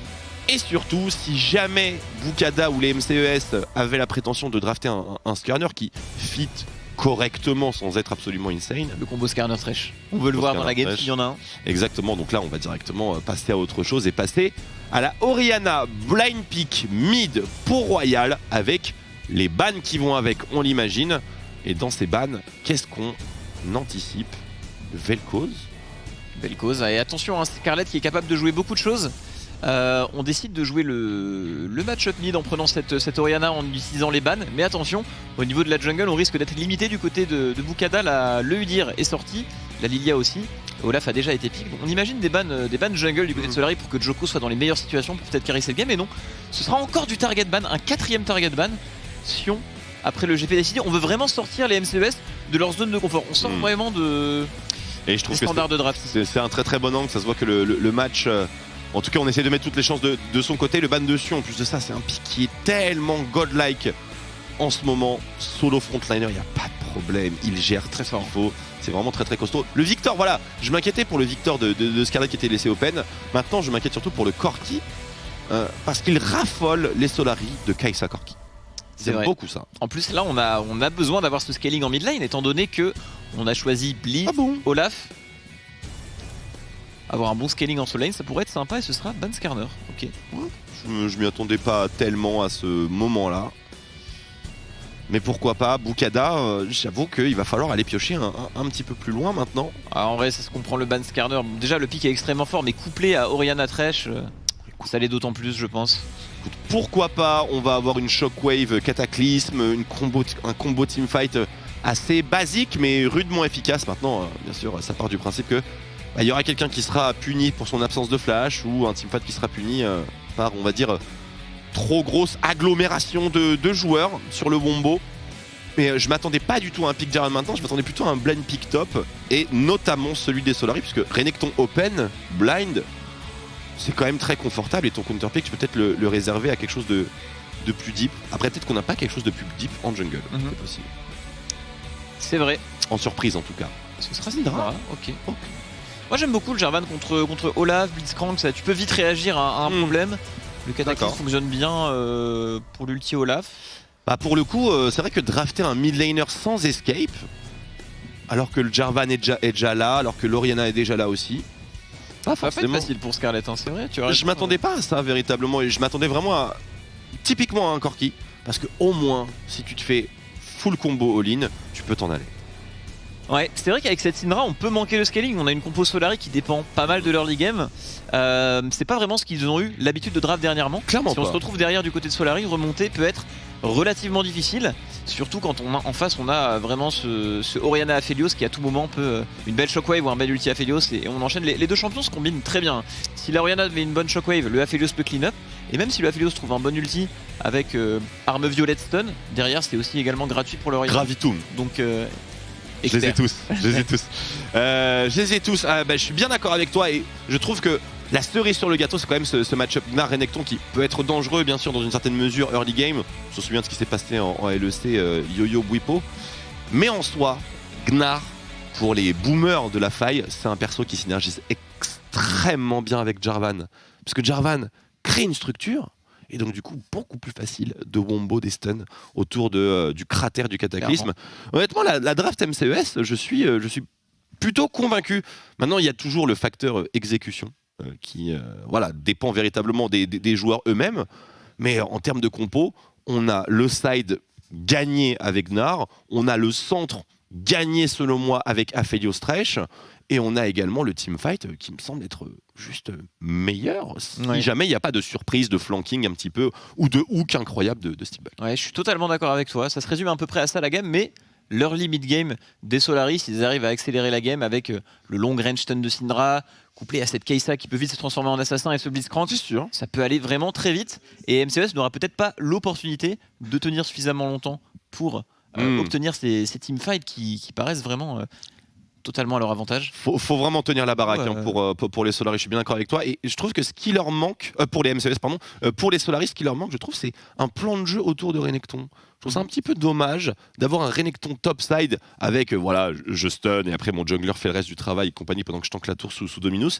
Speaker 2: surtout, si jamais Bucada ou les MCES avaient la prétention de drafter un Skarner qui fit correctement sans être absolument insane.
Speaker 9: Le combo Skarner Thresh. On veut le voir dans la game s'il y en a un.
Speaker 2: Exactement, donc là on va directement passer à autre chose et passer à la Orianna Blind Pick Mid pour Royal avec les bans qui vont avec, on l'imagine. Et dans ces bans, qu'est-ce qu'on anticipe? Vel'Koz.
Speaker 9: Et attention, hein, Scarlet qui est capable de jouer beaucoup de choses. On décide de jouer le match-up mid en prenant cette Orianna en utilisant les bans, mais attention, au niveau de la jungle on risque d'être limité du côté de Bucada. Le Udyr est sorti, la Lilia aussi, Olaf a déjà été pick, donc on imagine des bans jungle du côté de Solari pour que Djoko soit dans les meilleures situations pour peut-être caresser le game, mais non, ce sera encore du target ban, un 4ème target ban. Sion, après le GP décidé, on veut vraiment sortir les MCES de leur zone de confort, on sort vraiment
Speaker 2: et je trouve
Speaker 9: des standards de draft.
Speaker 2: C'est un très très bon angle, ça se voit que le match... En tout cas, on essaie de mettre toutes les chances de son côté. Le ban de Sion, en plus de ça, c'est un pick qui est tellement godlike en ce moment. Solo frontliner, il n'y a pas de problème. Il gère très fort. C'est vraiment très très costaud. Le Victor, voilà, je m'inquiétais pour le Victor de Scarlet qui était laissé open. Maintenant, je m'inquiète surtout pour le Corki. Parce qu'il raffole les Solari de Kai'Sa Corki. J'aime beaucoup ça.
Speaker 9: En plus, là, on a besoin d'avoir ce scaling en mid lane, étant donné que on a choisi Blitz, Olaf. Avoir un bon scaling en solo lane, ça pourrait être sympa et ce sera ban Skarner. Ok.
Speaker 2: Je m'y attendais pas tellement à ce moment-là. Mais pourquoi pas, Bucada, j'avoue qu'il va falloir aller piocher un petit peu plus loin maintenant.
Speaker 9: En vrai, c'est ce qu'on prend le ban Skarner. Bon, déjà, le pick est extrêmement fort, mais couplé à Orianna Thresh, ça l'est d'autant plus, je pense.
Speaker 2: Écoute, pourquoi pas, on va avoir une Shockwave Cataclysme, un combo teamfight assez basique, mais rudement efficace. Maintenant, bien sûr, ça part du principe que il y aura quelqu'un qui sera puni pour son absence de flash ou un teamfight qui sera puni par, on va dire, trop grosse agglomération de joueurs sur le wombo. Mais je m'attendais pas du tout à un pick Jarvan maintenant, je m'attendais plutôt à un blind pick top et notamment celui des Solari, puisque Renekton open, blind, c'est quand même très confortable et ton counter pick, tu peux peut-être le réserver à quelque chose de plus deep. Après, peut-être qu'on n'a pas quelque chose de plus deep en jungle, c'est possible.
Speaker 9: C'est vrai.
Speaker 2: En surprise en tout cas.
Speaker 9: Ce sera Syndra, ok. Moi j'aime beaucoup le Jarvan contre Olaf, Blitzcrank, ça, tu peux vite réagir à un problème. Le Cataclysme fonctionne bien pour l'ulti Olaf.
Speaker 2: Bah pour le coup, c'est vrai que drafter un mid laner sans escape, alors que le Jarvan est déjà là, alors que l'Orianna est déjà là aussi,
Speaker 9: pas forcément facile pour Scarlet, hein, c'est vrai.
Speaker 2: Je m'attendais pas à ça véritablement, et je m'attendais vraiment typiquement à un Corki, parce que au moins si tu te fais full combo all-in, tu peux t'en aller.
Speaker 9: Ouais, c'est vrai qu'avec cette Syndra, on peut manquer le scaling. On a une compo Solari qui dépend pas mal de l'early game. C'est pas vraiment ce qu'ils ont eu l'habitude de draft dernièrement.
Speaker 2: Clairement
Speaker 9: si on
Speaker 2: pas.
Speaker 9: se retrouve derrière du côté de Solari, remonter peut être relativement difficile. Surtout quand en face on a vraiment ce Orianna Aphelios qui à tout moment peut une belle shockwave ou un bel ulti Aphelios et on enchaîne. Les deux champions se combinent très bien. Si la Orianna met une bonne shockwave, le Aphelios peut clean up. Et même si le Aphelios trouve un bon ulti avec arme violette stun, derrière c'est aussi également gratuit pour le Orianna.
Speaker 2: Gravitum.
Speaker 9: Donc
Speaker 2: je les ai tous. Je les ai tous. Je suis bien d'accord avec toi et je trouve que la cerise sur le gâteau, c'est quand même ce match-up Gnar-Renekton qui peut être dangereux, bien sûr, dans une certaine mesure early game. Je me souviens de ce qui s'est passé en LEC Yo-Yo Bwipo. Mais en soi, Gnar, pour les boomers de la faille, c'est un perso qui synergise extrêmement bien avec Jarvan. Parce que Jarvan crée une structure. Et donc du coup beaucoup plus facile de wombo des stuns autour du cratère du cataclysme. Clairement. Honnêtement la draft MCES, je suis plutôt convaincu. Maintenant il y a toujours le facteur exécution qui dépend véritablement des joueurs eux-mêmes. Mais en termes de compo, on a le side gagné avec Gnar, on a le centre gagné selon moi avec Aphelios Thresh. Et on a également le teamfight qui me semble être juste meilleur. Si jamais il n'y a pas de surprise, de flanking un petit peu, ou de hook incroyable de Steelback.
Speaker 9: Ouais, je suis totalement d'accord avec toi. Ça se résume à peu près à ça la game, mais l'early mid-game des Solaris, ils arrivent à accélérer la game avec le long range stun de Syndra, couplé à cette Kai'Sa qui peut vite se transformer en assassin et ce Blitzcrank.
Speaker 2: C'est sûr.
Speaker 9: Ça peut aller vraiment très vite. Et MCES n'aura peut-être pas l'opportunité de tenir suffisamment longtemps pour obtenir ces teamfights qui paraissent vraiment... totalement à leur avantage.
Speaker 2: Faut vraiment tenir la baraque pour les Solaris, je suis bien d'accord avec toi. Et je trouve que ce qui leur manque, pour les MCES, pardon, pour les Solaris, ce qui leur manque, je trouve, c'est un plan de jeu autour de Renekton. Je trouve ça un petit peu dommage d'avoir un Renekton topside avec, je stun et après mon jungler fait le reste du travail et compagnie pendant que je tank la tour sous Dominus.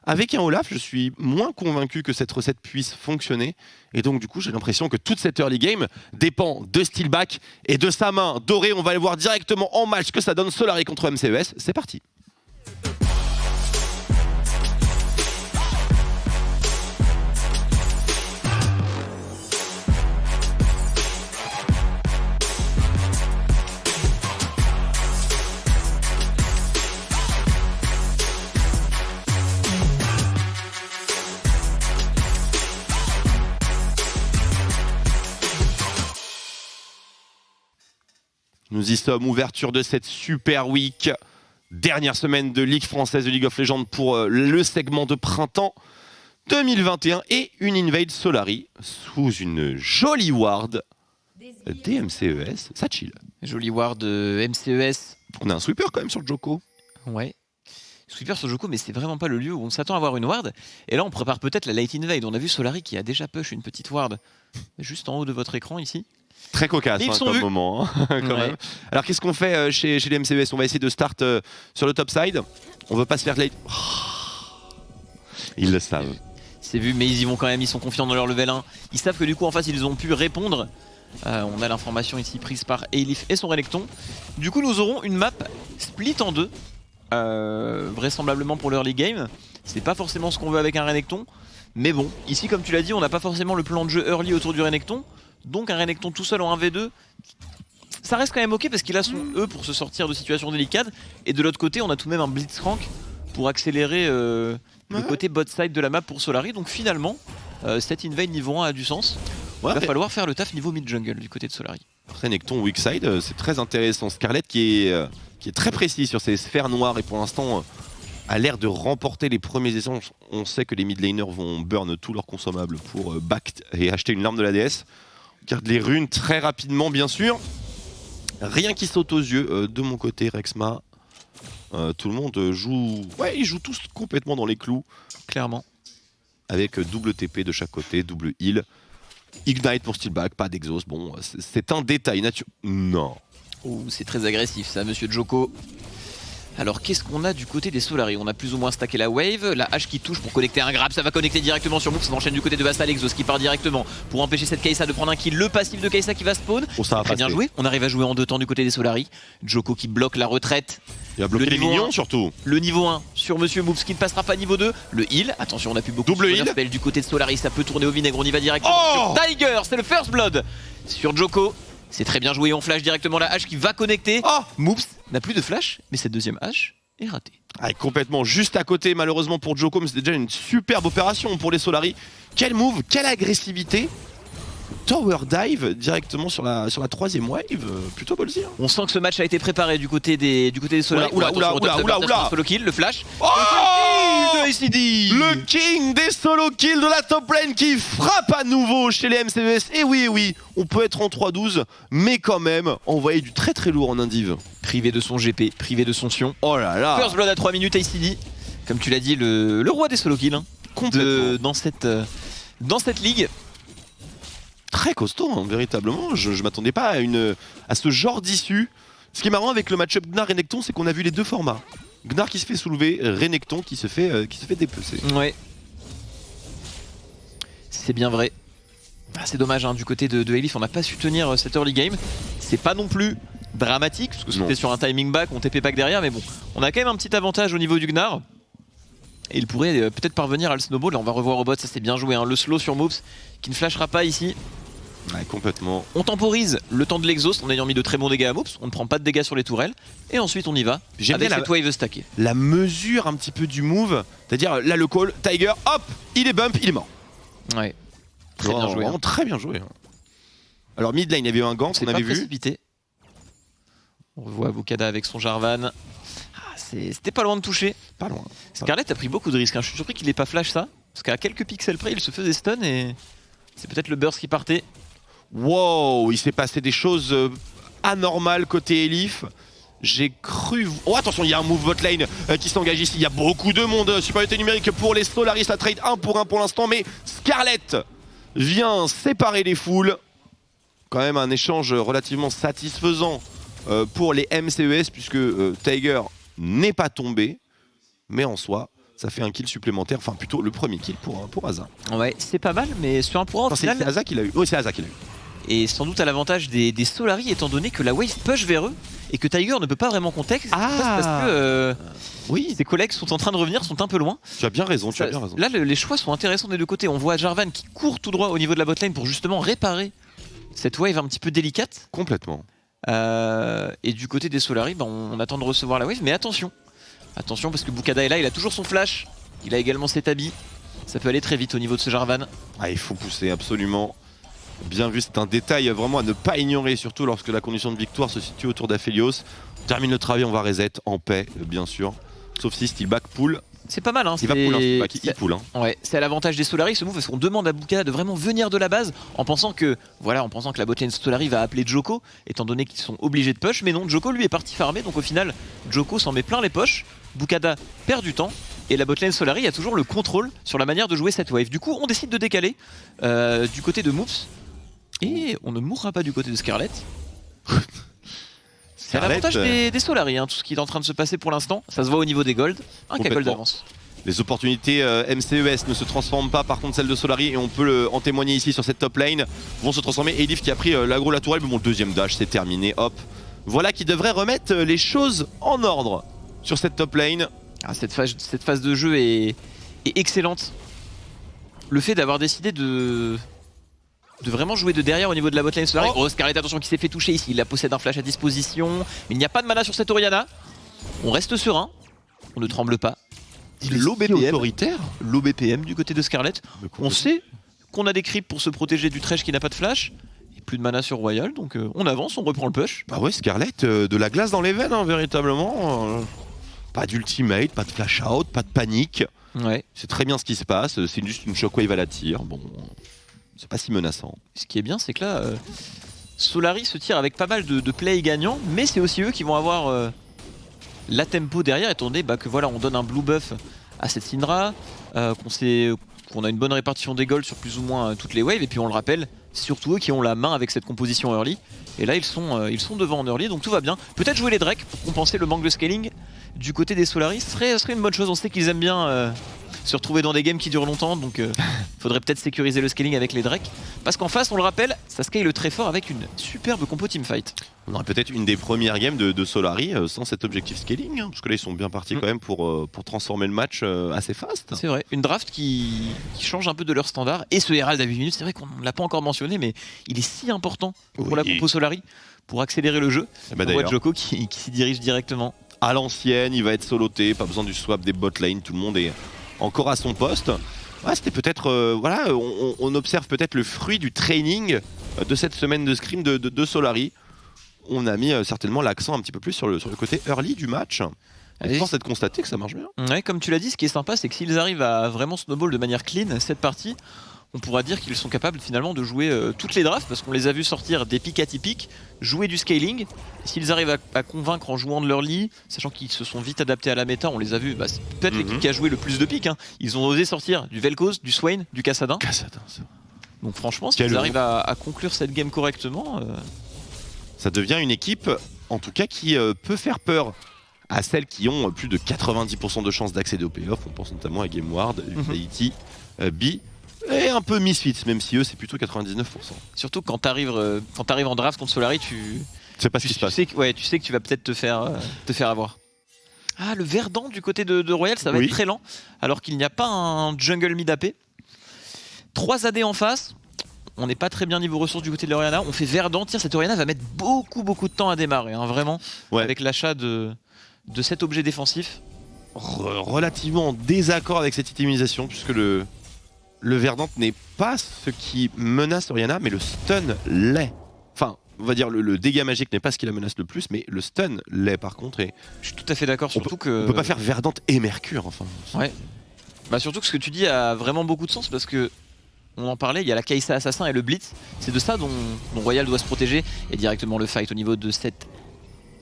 Speaker 2: Avec un Olaf, je suis moins convaincu que cette recette puisse fonctionner. Et donc, du coup, j'ai l'impression que toute cette early game dépend de Steelback et de sa main dorée. On va aller voir directement en match ce que ça donne Solari contre MCES. C'est parti. Nous y sommes, ouverture de cette Super Week. Dernière semaine de Ligue française de League of Legends pour le segment de printemps 2021 et une Invade Solari sous une jolie ward des MCES. Ça chill.
Speaker 9: Jolie ward MCES.
Speaker 2: On a un sweeper quand même sur le Joko.
Speaker 9: Ouais. Sweeper sur Joko, mais c'est vraiment pas le lieu où on s'attend à avoir une ward. Et là, on prépare peut-être la late invade. On a vu Solari qui a déjà push une petite ward juste en haut de votre écran ici.
Speaker 2: Très cocasse comme moment, quand même. Alors qu'est-ce qu'on fait chez les MCES? On va essayer de start sur le top side. On veut pas se faire late. Ils le savent.
Speaker 9: C'est vu, mais ils y vont quand même, ils sont confiants dans leur level 1. Ils savent que du coup en face ils ont pu répondre. On a l'information ici prise par Eilif et son Renekton. Du coup nous aurons une map split en deux. Vraisemblablement pour l'early game. C'est pas forcément ce qu'on veut avec un Renekton. Mais bon, ici comme tu l'as dit, on n'a pas forcément le plan de jeu early autour du Renekton. Donc un Renekton tout seul en 1v2, ça reste quand même ok parce qu'il a son E pour se sortir de situations délicates. Et de l'autre côté, on a tout de même un Blitzcrank pour accélérer le côté bot side de la map pour Solari. Donc finalement, cette invade niveau 1 a du sens. Il va falloir faire le taf niveau mid jungle du côté de Solari.
Speaker 2: Renekton weak side, c'est très intéressant. Scarlet qui est très précis sur ses sphères noires et pour l'instant a l'air de remporter les premiers échanges. On sait que les mid laners vont burn tous leurs consommables pour back et acheter une larme de la déesse. On garde les runes très rapidement bien sûr. Rien qui saute aux yeux de mon côté Rexma. Tout le monde joue... Ouais, ils jouent tous complètement dans les clous.
Speaker 9: Clairement.
Speaker 2: Avec double TP de chaque côté, double heal. Ignite pour Steelback, pas d'exhaust. Bon, c'est un détail naturel. Non.
Speaker 9: Oh, c'est très agressif ça, monsieur Joko. Alors qu'est-ce qu'on a du côté des Solari? On a plus ou moins stacké la wave, la hache qui touche pour connecter un grab, ça va connecter directement sur Move, ça enchaîne du côté de Vassal, Exos qui part directement pour empêcher cette Kai'Sa de prendre un kill, le passif de Kai'Sa qui va spawn.
Speaker 2: Oh, ça va
Speaker 9: très bien joué, on arrive à jouer en deux temps du côté des Solari. Joko qui bloque la retraite.
Speaker 2: Il a bloqué les minions surtout.
Speaker 9: Le niveau 1 sur Monsieur Moves qui ne passera pas niveau 2. Le heal, attention on a plus beaucoup
Speaker 2: double heal
Speaker 9: du côté de Solari, ça peut tourner au vinaigre, on y va directement sur Tiger, c'est le first blood sur Joko. C'est très bien joué, on flash directement la hache qui va connecter.
Speaker 2: Oh,
Speaker 9: Moops n'a plus de flash, mais cette deuxième hache est ratée.
Speaker 2: ah, complètement juste à côté malheureusement pour Joko, mais c'était déjà une superbe opération pour les Solari. Quel move, quelle agressivité. Tower dive directement sur la troisième wave, plutôt ballsy.
Speaker 9: On sent que ce match a été préparé du côté des Solari.
Speaker 2: Oula,
Speaker 9: Solo kill, le flash.
Speaker 2: Oh,
Speaker 9: de ACD.
Speaker 2: le king des solo kills de la top lane qui frappe à nouveau chez les MCES. Et oui, on peut être en 3-12, mais quand même envoyer du très très lourd en indiv.
Speaker 9: Privé de son GP, privé de son Sion.
Speaker 2: Oh là là.
Speaker 9: First blood à 3 minutes ACD. Comme tu l'as dit, le roi des solo kills. Dans cette ligue.
Speaker 2: Très costaud, hein, véritablement. Je m'attendais pas à ce genre d'issue. Ce qui est marrant avec le match-up Gnar-Renekton, c'est qu'on a vu les deux formats. Gnar qui se fait soulever, Renekton qui se fait dépecer.
Speaker 9: Ouais. C'est bien vrai. Ah, c'est dommage, hein, du côté de Elif, on n'a pas su tenir cette early game. C'est pas non plus dramatique, parce que c'était sur un timing back, on TP back derrière, mais bon, on a quand même un petit avantage au niveau du Gnar. Et il pourrait peut-être parvenir à le snowball. Là, on va revoir au bot, ça c'est bien joué. Hein. Le slow sur Moops qui ne flashera pas ici.
Speaker 2: Ouais, complètement.
Speaker 9: On temporise le temps de l'exhaust en ayant mis de très bons dégâts à Moops. On ne prend pas de dégâts sur les tourelles. Et ensuite on y va avec cette wave stackée.
Speaker 2: La mesure un petit peu du move. C'est-à-dire là le call, Tiger, hop, il est bump, il est mort.
Speaker 9: Ouais. Très bien joué.
Speaker 2: Hein. Très bien joué. Alors mid lane, il y avait eu un gant, on avait vu.
Speaker 9: Précipité. On revoit Bukada avec son Jarvan. C'était pas loin de toucher.
Speaker 2: Pas loin.
Speaker 9: Scarlet a pris beaucoup de risques. Hein. Je suis surpris qu'il n'ait pas flash ça. Parce qu'à quelques pixels près, il se faisait stun et c'est peut-être le burst qui partait.
Speaker 2: Wow, il s'est passé des choses anormales côté Elif. J'ai cru... Oh attention, il y a un move bot lane qui s'engage ici. Il y a beaucoup de monde. Supériorité numérique pour les Solaris. La trade 1 pour 1 pour l'instant. Mais Scarlet vient séparer les foules. Quand même un échange relativement satisfaisant pour les MCES. Puisque Tiger n'est pas tombé. Mais en soi, ça fait un kill supplémentaire. Enfin plutôt le premier kill pour Aza.
Speaker 9: Ouais, c'est pas mal. Mais sur un point au final...
Speaker 2: C'est Aza qui l'a eu. Oui, c'est Aza qui l'a eu.
Speaker 9: Et sans doute à l'avantage des Solari étant donné que la wave push vers eux et que Tiger ne peut pas vraiment contexte parce que oui, ses collègues sont en train de revenir, sont un peu loin.
Speaker 2: Tu as bien raison,
Speaker 9: Là les choix sont intéressants des deux côtés. On voit Jarvan qui court tout droit au niveau de la botlane pour justement réparer cette wave un petit peu délicate.
Speaker 2: Complètement.
Speaker 9: Et du côté des Solari, on attend de recevoir la wave, mais attention. Attention parce que Bukada est là, il a toujours son flash. Il a également ses tabis. Ça peut aller très vite au niveau de ce Jarvan.
Speaker 2: Ah, il faut pousser absolument. Bien vu, c'est un détail vraiment à ne pas ignorer, surtout lorsque la condition de victoire se situe autour d'Aphelios. On termine le travail, on va reset en paix, bien sûr. Sauf si style back pull.
Speaker 9: C'est pas mal, hein.
Speaker 2: Il va pull, hein, il pull. Hein.
Speaker 9: Ouais, c'est à l'avantage des Solari ce move parce qu'on demande à Bukada de vraiment venir de la base en pensant que la botlane Solari va appeler Joko, étant donné qu'ils sont obligés de push. Mais non, Joko lui est parti farmer, donc au final, Joko s'en met plein les poches. Bukada perd du temps. Et la botlane Solari a toujours le contrôle sur la manière de jouer cette wave. Du coup, on décide de décaler du côté de Moops. Et on ne mourra pas du côté de Scarlet. C'est à l'avantage des Solari, hein, tout ce qui est en train de se passer pour l'instant. Ça se voit au niveau des gold. Un K-gold d'avance.
Speaker 2: Les opportunités MCES ne se transforment pas, par contre celles de Solari, et on peut en témoigner ici sur cette top lane, vont se transformer. Elif qui a pris l'aggro la tourelle, mais bon, le deuxième dash, c'est terminé, hop. Voilà qui devrait remettre les choses en ordre sur cette top lane.
Speaker 9: Ah, cette phase de jeu est excellente. Le fait d'avoir décidé de vraiment jouer de derrière au niveau de la botlane Solari. Oh, Scarlet, attention, qui s'est fait toucher ici. Il possède un flash à disposition. Mais il n'y a pas de mana sur cette Orianna. On reste serein. On ne tremble pas. Low BPM du côté de Scarlet. On sait qu'on a des creeps pour se protéger du Thresh qui n'a pas de flash. Et plus de mana sur Royal. Donc on avance, on reprend le push.
Speaker 2: Bah ouais, Scarlet, de la glace dans les veines, hein, véritablement. Pas d'ultimate, pas de flash out, pas de panique.
Speaker 9: Ouais.
Speaker 2: C'est très bien ce qui se passe. C'est juste une shockwave à la tire. Bon. C'est pas si menaçant.
Speaker 9: Ce qui est bien, c'est que là, Solari se tire avec pas mal de plays gagnants, mais c'est aussi eux qui vont avoir la tempo derrière, étant donné que voilà, on donne un blue buff à cette Syndra, qu'on a une bonne répartition des golds sur plus ou moins toutes les waves, et puis on le rappelle, c'est surtout eux qui ont la main avec cette composition early, et là ils sont devant en early, donc tout va bien. Peut-être jouer les Drake pour compenser le manque de scaling du côté des Solari, ce serait une bonne chose. On sait qu'ils aiment bien se retrouver dans des games qui durent longtemps, donc faudrait peut-être sécuriser le scaling avec les Drake. Parce qu'en face, on le rappelle, ça scale très fort avec une superbe compo teamfight.
Speaker 2: On aurait peut-être une des premières games de Solari sans cet objectif scaling, parce que là ils sont bien partis quand même pour transformer le match assez fast.
Speaker 9: C'est vrai, une draft qui change un peu de leur standard. Et ce Herald à 8 minutes, c'est vrai qu'on ne l'a pas encore mentionné, mais il est si important pour la compo Solari, pour accélérer le jeu. On voit Djoko qui s'y dirige directement.
Speaker 2: À l'ancienne, il va être soloté, pas besoin du swap des bot lane, tout le monde est encore à son poste. Ouais, c'était peut-être, voilà, on observe peut-être le fruit du training de cette semaine de scrim de Solari. On a mis certainement l'accent un petit peu plus sur le côté early du match. Je pense être constaté que ça marche bien.
Speaker 9: Ouais, comme tu l'as dit, ce qui est sympa, c'est que s'ils arrivent à vraiment snowball de manière clean cette partie, on pourra dire qu'ils sont capables finalement de jouer toutes les drafts, parce qu'on les a vus sortir des pics atypiques, jouer du scaling. S'ils arrivent à convaincre en jouant de leur lit, sachant qu'ils se sont vite adaptés à la méta, on les a vus, bah, c'est peut-être l'équipe qui a joué le plus de pics. Hein. Ils ont osé sortir du Vel'Koz, du Swain, du Kassadin. Donc franchement, s'ils arrivent à conclure cette game correctement...
Speaker 2: Ça devient une équipe, en tout cas, qui peut faire peur à celles qui ont plus de 90% de chances d'accéder au playoff. On pense notamment à GameWard, Vitality, B et un peu Misfits, même si eux c'est plutôt 99%.
Speaker 9: Surtout quand t'arrives en draft contre Solari, tu
Speaker 2: sais pas ce qui se passe.
Speaker 9: Tu sais que tu vas peut-être te faire avoir. Ah, le Verdant du côté de Royal, ça va être très lent, alors qu'il n'y a pas un jungle mid AP. 3 AD en face. On n'est pas très bien niveau ressources du côté de l'Oriana. On fait Verdant. Tiens, cette Oriana va mettre beaucoup de temps à démarrer, hein, vraiment, avec l'achat de cet objet défensif.
Speaker 2: Relativement en désaccord avec cette itemisation, puisque le Verdant n'est pas ce qui menace Oriana, mais le stun l'est. Enfin, on va dire le dégât magique n'est pas ce qui la menace le plus, mais le stun l'est par contre. Et
Speaker 9: je suis tout à fait d'accord, surtout
Speaker 2: on peut pas faire Verdant et Mercure, enfin.
Speaker 9: Ouais. Bah surtout que ce que tu dis a vraiment beaucoup de sens, parce que on en parlait, il y a la Kai'Sa Assassin et le Blitz. C'est de ça dont Royal doit se protéger. Et directement le fight au niveau de cette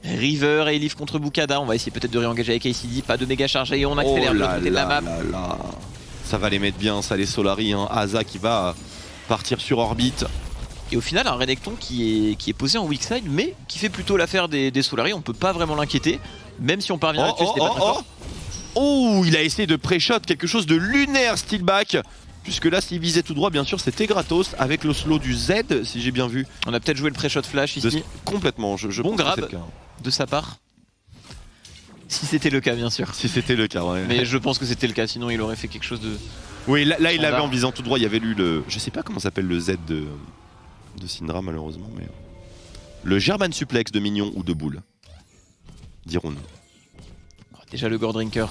Speaker 9: River et Elif contre Bukada. On va essayer peut-être de réengager avec ACD. Pas de méga charge et on accélère le côté de la map.
Speaker 2: Ça va les mettre bien, ça les Solari. Hein. Asa qui va partir sur orbite.
Speaker 9: Et au final, un Renekton qui est posé en weak side, mais qui fait plutôt l'affaire des Solari. On peut pas vraiment l'inquiéter, même si on parvient à le tuer, c'était pas très fort.
Speaker 2: Oh, il a essayé de pré-shot quelque chose de lunaire, Steelback. Puisque là, s'il visait tout droit, bien sûr, c'était gratos avec le slow du Z, si j'ai bien vu.
Speaker 9: On a peut-être joué le pré-shot flash ici.
Speaker 2: Complètement, je
Speaker 9: bon
Speaker 2: pense
Speaker 9: grab
Speaker 2: que c'est le cas.
Speaker 9: De sa part. Si c'était le cas, bien sûr.
Speaker 2: Si c'était le cas, ouais.
Speaker 9: Mais je pense que c'était le cas, sinon il aurait fait quelque chose de...
Speaker 2: Oui, là il avait en visant tout droit, il y avait lu le... Je sais pas comment s'appelle le Z de Syndra, malheureusement, mais... Le German Suplex de Mignon ou de Boule, dirons-nous.
Speaker 9: Déjà le Gore Drinker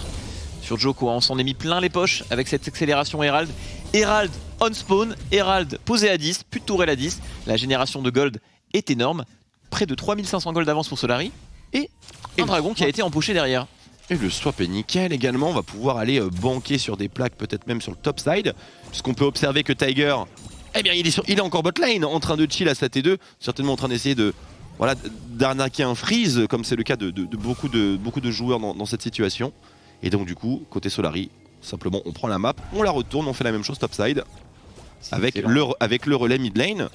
Speaker 9: sur Djoko, on s'en est mis plein les poches avec cette accélération Herald. Herald on spawn, Herald posé à 10, plus de tourelle à 10. La génération de gold est énorme. Près de 3500 gold d'avance pour Solari. Et un dragon qui a été empoché derrière.
Speaker 2: Et le swap est nickel également. On va pouvoir aller banquer sur des plaques, peut-être même sur le top side. Puisqu'on peut observer que Tiger, eh bien, il est encore bot lane, en train de chill à 7 et 2. Certainement en train d'essayer d'arnaquer un freeze, comme c'est le cas de beaucoup de joueurs dans cette situation. Et donc du coup, côté Solari, simplement on prend la map, on la retourne, on fait la même chose topside avec le relais mid lane.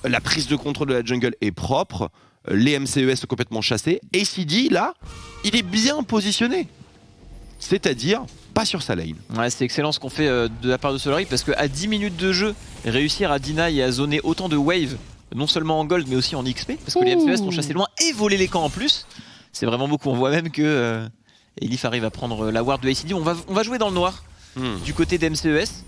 Speaker 2: La prise de contrôle de la jungle est propre, les MCES sont complètement chassés. Et ACD là, il est bien positionné, c'est-à-dire pas sur sa lane.
Speaker 9: Ouais, c'est excellent ce qu'on fait de la part de Solari, parce qu'à 10 minutes de jeu, réussir à deny et à zoner autant de waves, non seulement en gold mais aussi en XP, parce que les MCES ont chassé loin et volé les camps en plus, c'est vraiment beaucoup. On voit même que Elif arrive à prendre la ward de ACD. On va jouer dans le noir du côté des MCES.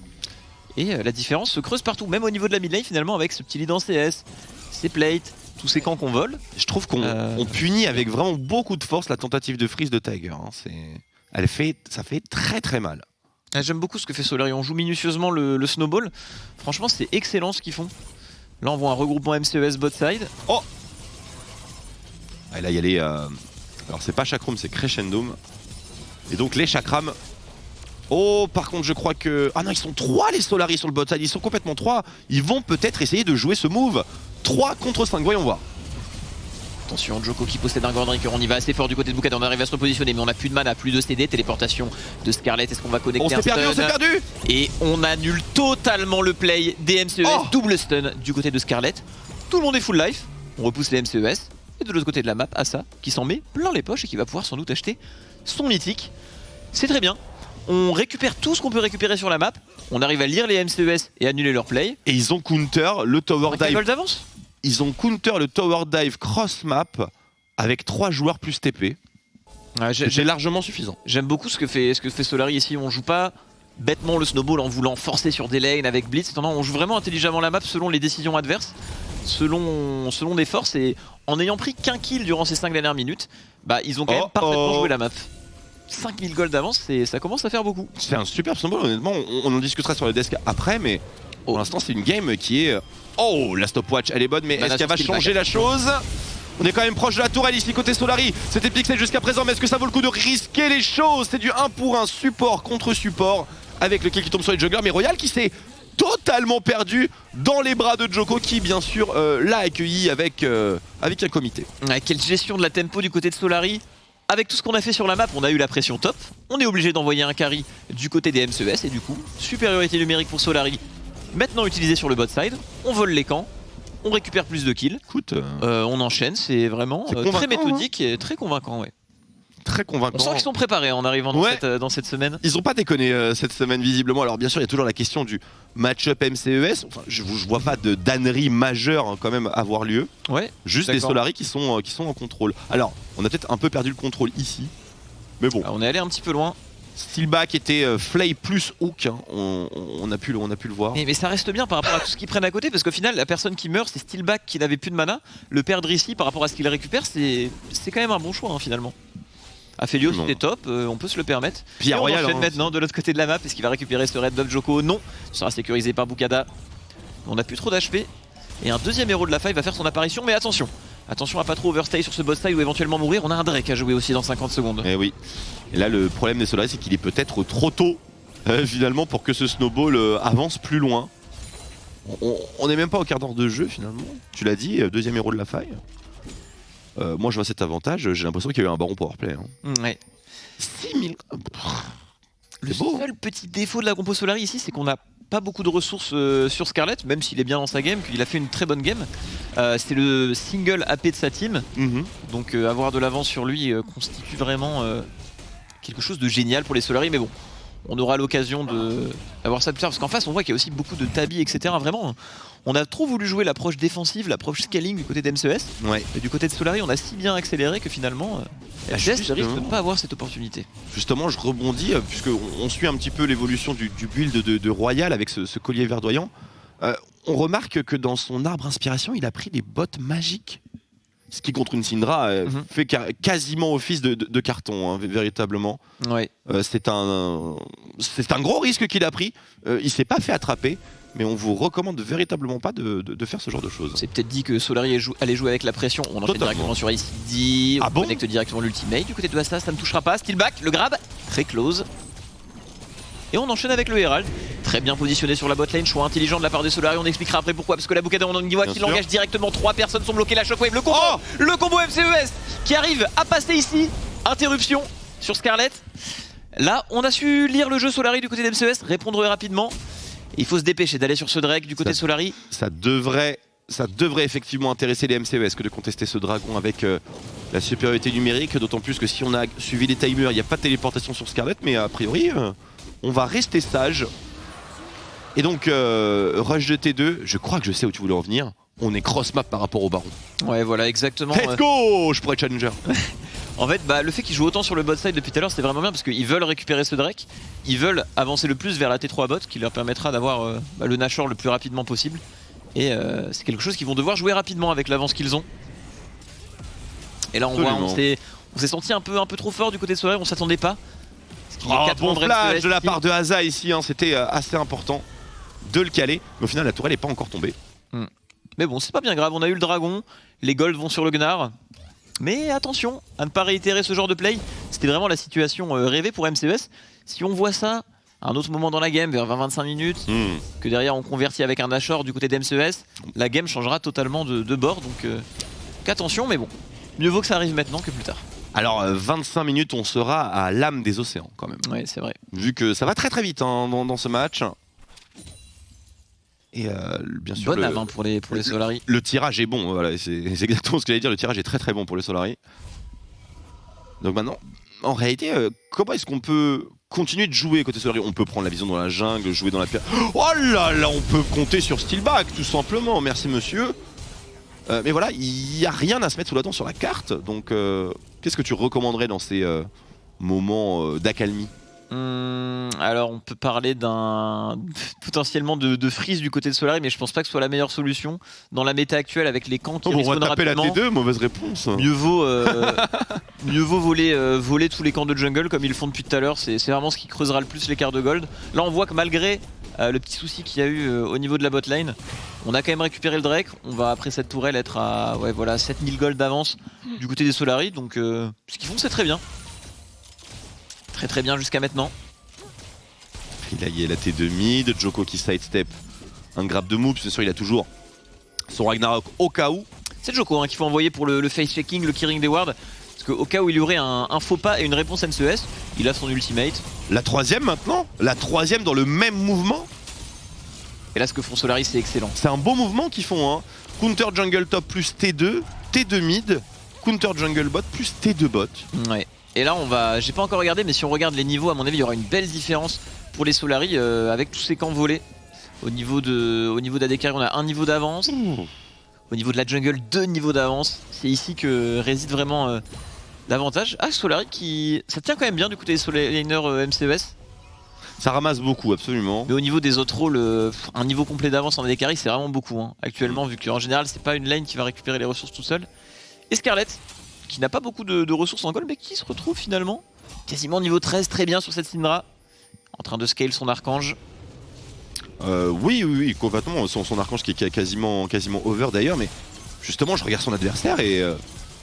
Speaker 9: Et la différence se creuse partout, même au niveau de la mid lane finalement, avec ce petit lead en CS, ses plates, tous ces camps qu'on vole.
Speaker 2: Je trouve qu'on punit avec vraiment beaucoup de force la tentative de freeze de Tiger. Hein. Ça fait très très mal.
Speaker 9: J'aime beaucoup ce que fait Solari. On joue minutieusement le snowball. Franchement, c'est excellent ce qu'ils font. Là, on voit un regroupement MCES bot side.
Speaker 2: Oh, là, il y a les... Alors, c'est pas Chakram, c'est Crescendum. Et donc, les Chakram... Oh, par contre, je crois que... Ah non, ils sont 3 les Solari sur le bot side. Ils sont complètement 3. Ils vont peut-être essayer de jouer ce move. 3 contre 5, voyons voir.
Speaker 9: Attention, Djoko qui possède un Gore Drinker. On y va assez fort du côté de Bukada. On arrive à se repositionner, mais on n'a plus de mana, plus de CD. Téléportation de Scarlet. Est-ce qu'on va connecter un stun?
Speaker 2: On s'est perdu.
Speaker 9: Et on annule totalement le play des MCES. Double stun du côté de Scarlet. Tout le monde est full life. On repousse les MCES. Et de l'autre côté de la map, Asa qui s'en met plein les poches et qui va pouvoir sans doute acheter son mythique. C'est très bien. On récupère tout ce qu'on peut récupérer sur la map. On arrive à lire les MCES et annuler leur play.
Speaker 2: Et ils ont counter le tower dive.
Speaker 9: Gold d'avance.
Speaker 2: Ils ont counter le tower dive cross map avec 3 joueurs plus TP.
Speaker 9: Ouais,
Speaker 2: c'est largement suffisant.
Speaker 9: J'aime beaucoup ce que fait Solary ici. On joue pas bêtement le snowball en voulant forcer sur des lanes avec Blitz. Non, on joue vraiment intelligemment la map selon les décisions adverses, selon des forces, et en ayant pris qu'un kill durant ces 5 dernières minutes, bah ils ont quand même parfaitement joué la map. 5000 gold d'avance, ça commence à faire beaucoup.
Speaker 2: C'est un super snowball, honnêtement. On en discutera sur le desk après, mais pour l'instant c'est une game qui est... Oh, la stopwatch elle est bonne, mais est-ce qu'elle va changer la chose? On est quand même proche de la tourelle ici côté Solary. C'était pixel jusqu'à présent, mais est-ce que ça vaut le coup de risquer les choses? C'est du 1 pour 1, support contre support, avec le kill qui tombe sur les junglers, mais Royal qui s'est totalement perdu dans les bras de Djoko, qui bien sûr l'a accueilli avec un comité.
Speaker 9: Quelle gestion de la tempo du côté de Solary. Avec tout ce qu'on a fait sur la map, on a eu la pression top. On est obligé d'envoyer un carry du côté des MCES, et du coup, supériorité numérique pour Solary. Maintenant utilisé sur le bot side, on vole les camps. On récupère plus de kills.
Speaker 2: Écoute,
Speaker 9: on enchaîne, c'est vraiment très méthodique et très convaincant. Ouais.
Speaker 2: Très convaincant.
Speaker 9: On sent qu'ils sont préparés en arrivant dans cette semaine.
Speaker 2: Ils ont pas déconné cette semaine visiblement. Alors bien sûr il y a toujours la question du match-up MCES. Enfin, je vois pas de dannerie majeure quand même avoir lieu.
Speaker 9: Ouais.
Speaker 2: Juste des Solary qui sont en contrôle. Alors on a peut-être un peu perdu le contrôle ici. Mais bon.
Speaker 9: Alors, on est allé un petit peu loin.
Speaker 2: Steelback était Flay plus Hook, hein. on a pu le voir.
Speaker 9: Mais ça reste bien par rapport à tout ce qu'ils prennent à côté, parce qu'au final la personne qui meurt c'est Steelback qui n'avait plus de mana. Le perdre ici par rapport à ce qu'il récupère, c'est quand même un bon choix hein, finalement. Aphelios c'était top, on peut se le permettre.
Speaker 2: Puis
Speaker 9: on
Speaker 2: Royal
Speaker 9: enchaîne maintenant de l'autre côté de la map, est-ce qu'il va récupérer ce Red Buff Djoko? Non, ce sera sécurisé par Bukada. On n'a plus trop d'HP. Et un deuxième héros de la faille va faire son apparition, mais attention à pas trop overstay sur ce boss side ou éventuellement mourir. On a un Drake à jouer aussi dans 50 secondes.
Speaker 2: Et oui. Et là le problème des Solary c'est qu'il est peut-être trop tôt finalement pour que ce snowball avance plus loin. On n'est même pas au quart d'heure de jeu finalement. Tu l'as dit, deuxième héros de la faille. Moi je vois cet avantage, j'ai l'impression qu'il y a eu un baron powerplay. Hein.
Speaker 9: Ouais.
Speaker 2: 6000.
Speaker 9: Le seul petit défaut de la compo Solary ici, c'est qu'on n'a pas beaucoup de ressources sur Scarlet, même s'il est bien dans sa game, qu'il a fait une très bonne game. C'est le single AP de sa team, donc avoir de l'avance sur lui constitue vraiment quelque chose de génial pour les Solary, mais bon. On aura l'occasion d'avoir ça plus tard, parce qu'en face on voit qu'il y a aussi beaucoup de tabi, etc. Vraiment, on a trop voulu jouer l'approche défensive, l'approche scaling du côté d'MCES.
Speaker 2: Ouais.
Speaker 9: Et du côté de Solary, on a si bien accéléré que finalement, FCS risque de ne pas avoir cette opportunité.
Speaker 2: Justement, je rebondis, puisqu'on suit un petit peu l'évolution du build de Royal avec ce collier verdoyant. On remarque que dans son arbre inspiration, il a pris des bottes magiques. Ce qui contre une Syndra fait quasiment office de carton, hein, véritablement.
Speaker 9: Ouais.
Speaker 2: C'est un gros risque qu'il a pris. Il s'est pas fait attraper, mais on vous recommande véritablement pas de faire ce genre de choses.
Speaker 9: C'est peut-être dit que Solary allait jouer avec la pression. On enchaîne directement sur ICD, on connecte directement l'ultimate. Du côté de Asta, ça ne touchera pas. Steelback, le grab, très close. Et on enchaîne avec le Herald, très bien positionné sur la botlane, choix intelligent de la part des Solary, on expliquera après pourquoi, parce que la Bukada on y voit qu'il engage directement, 3 personnes sont bloquées, la shockwave, le combo MCES qui arrive à passer ici, interruption sur Scarlet. Là on a su lire le jeu Solary du côté d'MCES, répondre rapidement, et il faut se dépêcher d'aller sur ce Drake du côté de Solary.
Speaker 2: Ça devrait effectivement intéresser les MCES que de contester ce dragon avec la supériorité numérique, d'autant plus que si on a suivi les timers, il n'y a pas de téléportation sur Scarlet, mais a priori... on va rester sage. Et donc, rush de T2, je crois que je sais où tu voulais en venir. On est cross-map par rapport au baron.
Speaker 9: Ouais, voilà, exactement.
Speaker 2: Let's go. Je pourrais challenger.
Speaker 9: En fait, le fait qu'ils jouent autant sur le bot side depuis tout à l'heure, c'est vraiment bien parce qu'ils veulent récupérer ce Drake. Ils veulent avancer le plus vers la T3 bot qui leur permettra d'avoir le Nashor le plus rapidement possible. Et c'est quelque chose qu'ils vont devoir jouer rapidement avec l'avance qu'ils ont. Et là, on voit, on s'est senti un peu trop fort du côté de Solary, on s'attendait pas.
Speaker 2: Bon flash de la part de Haza ici, hein, c'était assez important de le caler. Mais au final, la tourelle n'est pas encore tombée.
Speaker 9: Mais bon, c'est pas bien grave, on a eu le dragon, les golds vont sur le Gnar. Mais attention à ne pas réitérer ce genre de play. C'était vraiment la situation rêvée pour MCES. Si on voit ça à un autre moment dans la game, vers 20-25 minutes, que derrière on convertit avec un Nashor du côté d'MCES, la game changera totalement de bord. Donc attention, mais bon, mieux vaut que ça arrive maintenant que plus tard.
Speaker 2: Alors 25 minutes, on sera à l'âme des océans quand même.
Speaker 9: Ouais, c'est vrai.
Speaker 2: Vu que ça va très très vite hein, dans ce match. Et bien sûr,
Speaker 9: bonne âme pour les Solary.
Speaker 2: Le tirage est bon, voilà, c'est exactement ce que j'allais dire. Le tirage est très très bon pour les Solary. Donc maintenant, en réalité, comment est-ce qu'on peut continuer de jouer côté Solari. On peut prendre la vision dans la jungle, jouer dans la pierre. Oh là là, on peut compter sur Steelback tout simplement, merci monsieur. Mais voilà, il n'y a rien à se mettre sous la dent sur la carte, donc qu'est-ce que tu recommanderais dans ces moments d'accalmie?
Speaker 9: Alors on peut parler d'un potentiellement de freeze du côté de Solari, mais je pense pas que ce soit la meilleure solution dans la méta actuelle avec les camps qui
Speaker 2: on va
Speaker 9: respawnent
Speaker 2: taper la
Speaker 9: rapidement.
Speaker 2: T2, mauvaise réponse.
Speaker 9: Mieux vaut voler tous les camps de jungle comme ils le font depuis tout à l'heure. C'est vraiment ce qui creusera le plus l'écart de gold. Là on voit que malgré le petit souci qu'il y a eu au niveau de la botlane, on a quand même récupéré le Drake. On va après cette tourelle être à 7000 gold d'avance du côté des Solari, donc ce qu'ils font c'est très bien. Très bien jusqu'à maintenant.
Speaker 2: Il y a la T2 mid, Djoko qui sidestep un grab de move, bien sûr il a toujours son Ragnarok au cas où.
Speaker 9: C'est Djoko qu'il faut envoyer pour le face checking, le killing des wards. Parce qu'au cas où il y aurait un faux pas et une réponse MCES, il a son ultimate.
Speaker 2: La troisième maintenant, la troisième dans le même mouvement.
Speaker 9: Et là ce que font Solari c'est excellent.
Speaker 2: C'est un beau mouvement qu'ils font, hein. Counter jungle top plus T2, T2 mid, counter jungle bot plus T2 bot.
Speaker 9: Ouais. Et là on va, j'ai pas encore regardé, mais si on regarde les niveaux, à mon avis il y aura une belle différence pour les Solari avec tous ces camps volés. Au niveau d'AD on a un niveau d'avance. Au niveau de la jungle, 2 niveaux d'avance. C'est ici que réside vraiment l'avantage. Ah, Solari qui, ça tient quand même bien du côté des Solaners MCES.
Speaker 2: Ça ramasse beaucoup, absolument.
Speaker 9: Mais au niveau des autres rôles, un niveau complet d'avance en AD carry c'est vraiment beaucoup actuellement, vu qu'en général c'est pas une lane qui va récupérer les ressources tout seul. Et Scarlet qui n'a pas beaucoup de ressources en gold, mais qui se retrouve finalement quasiment niveau 13, très bien sur cette Syndra, en train de scale son archange.
Speaker 2: Oui, complètement. Son archange qui est quasiment over d'ailleurs, mais justement, je regarde son adversaire et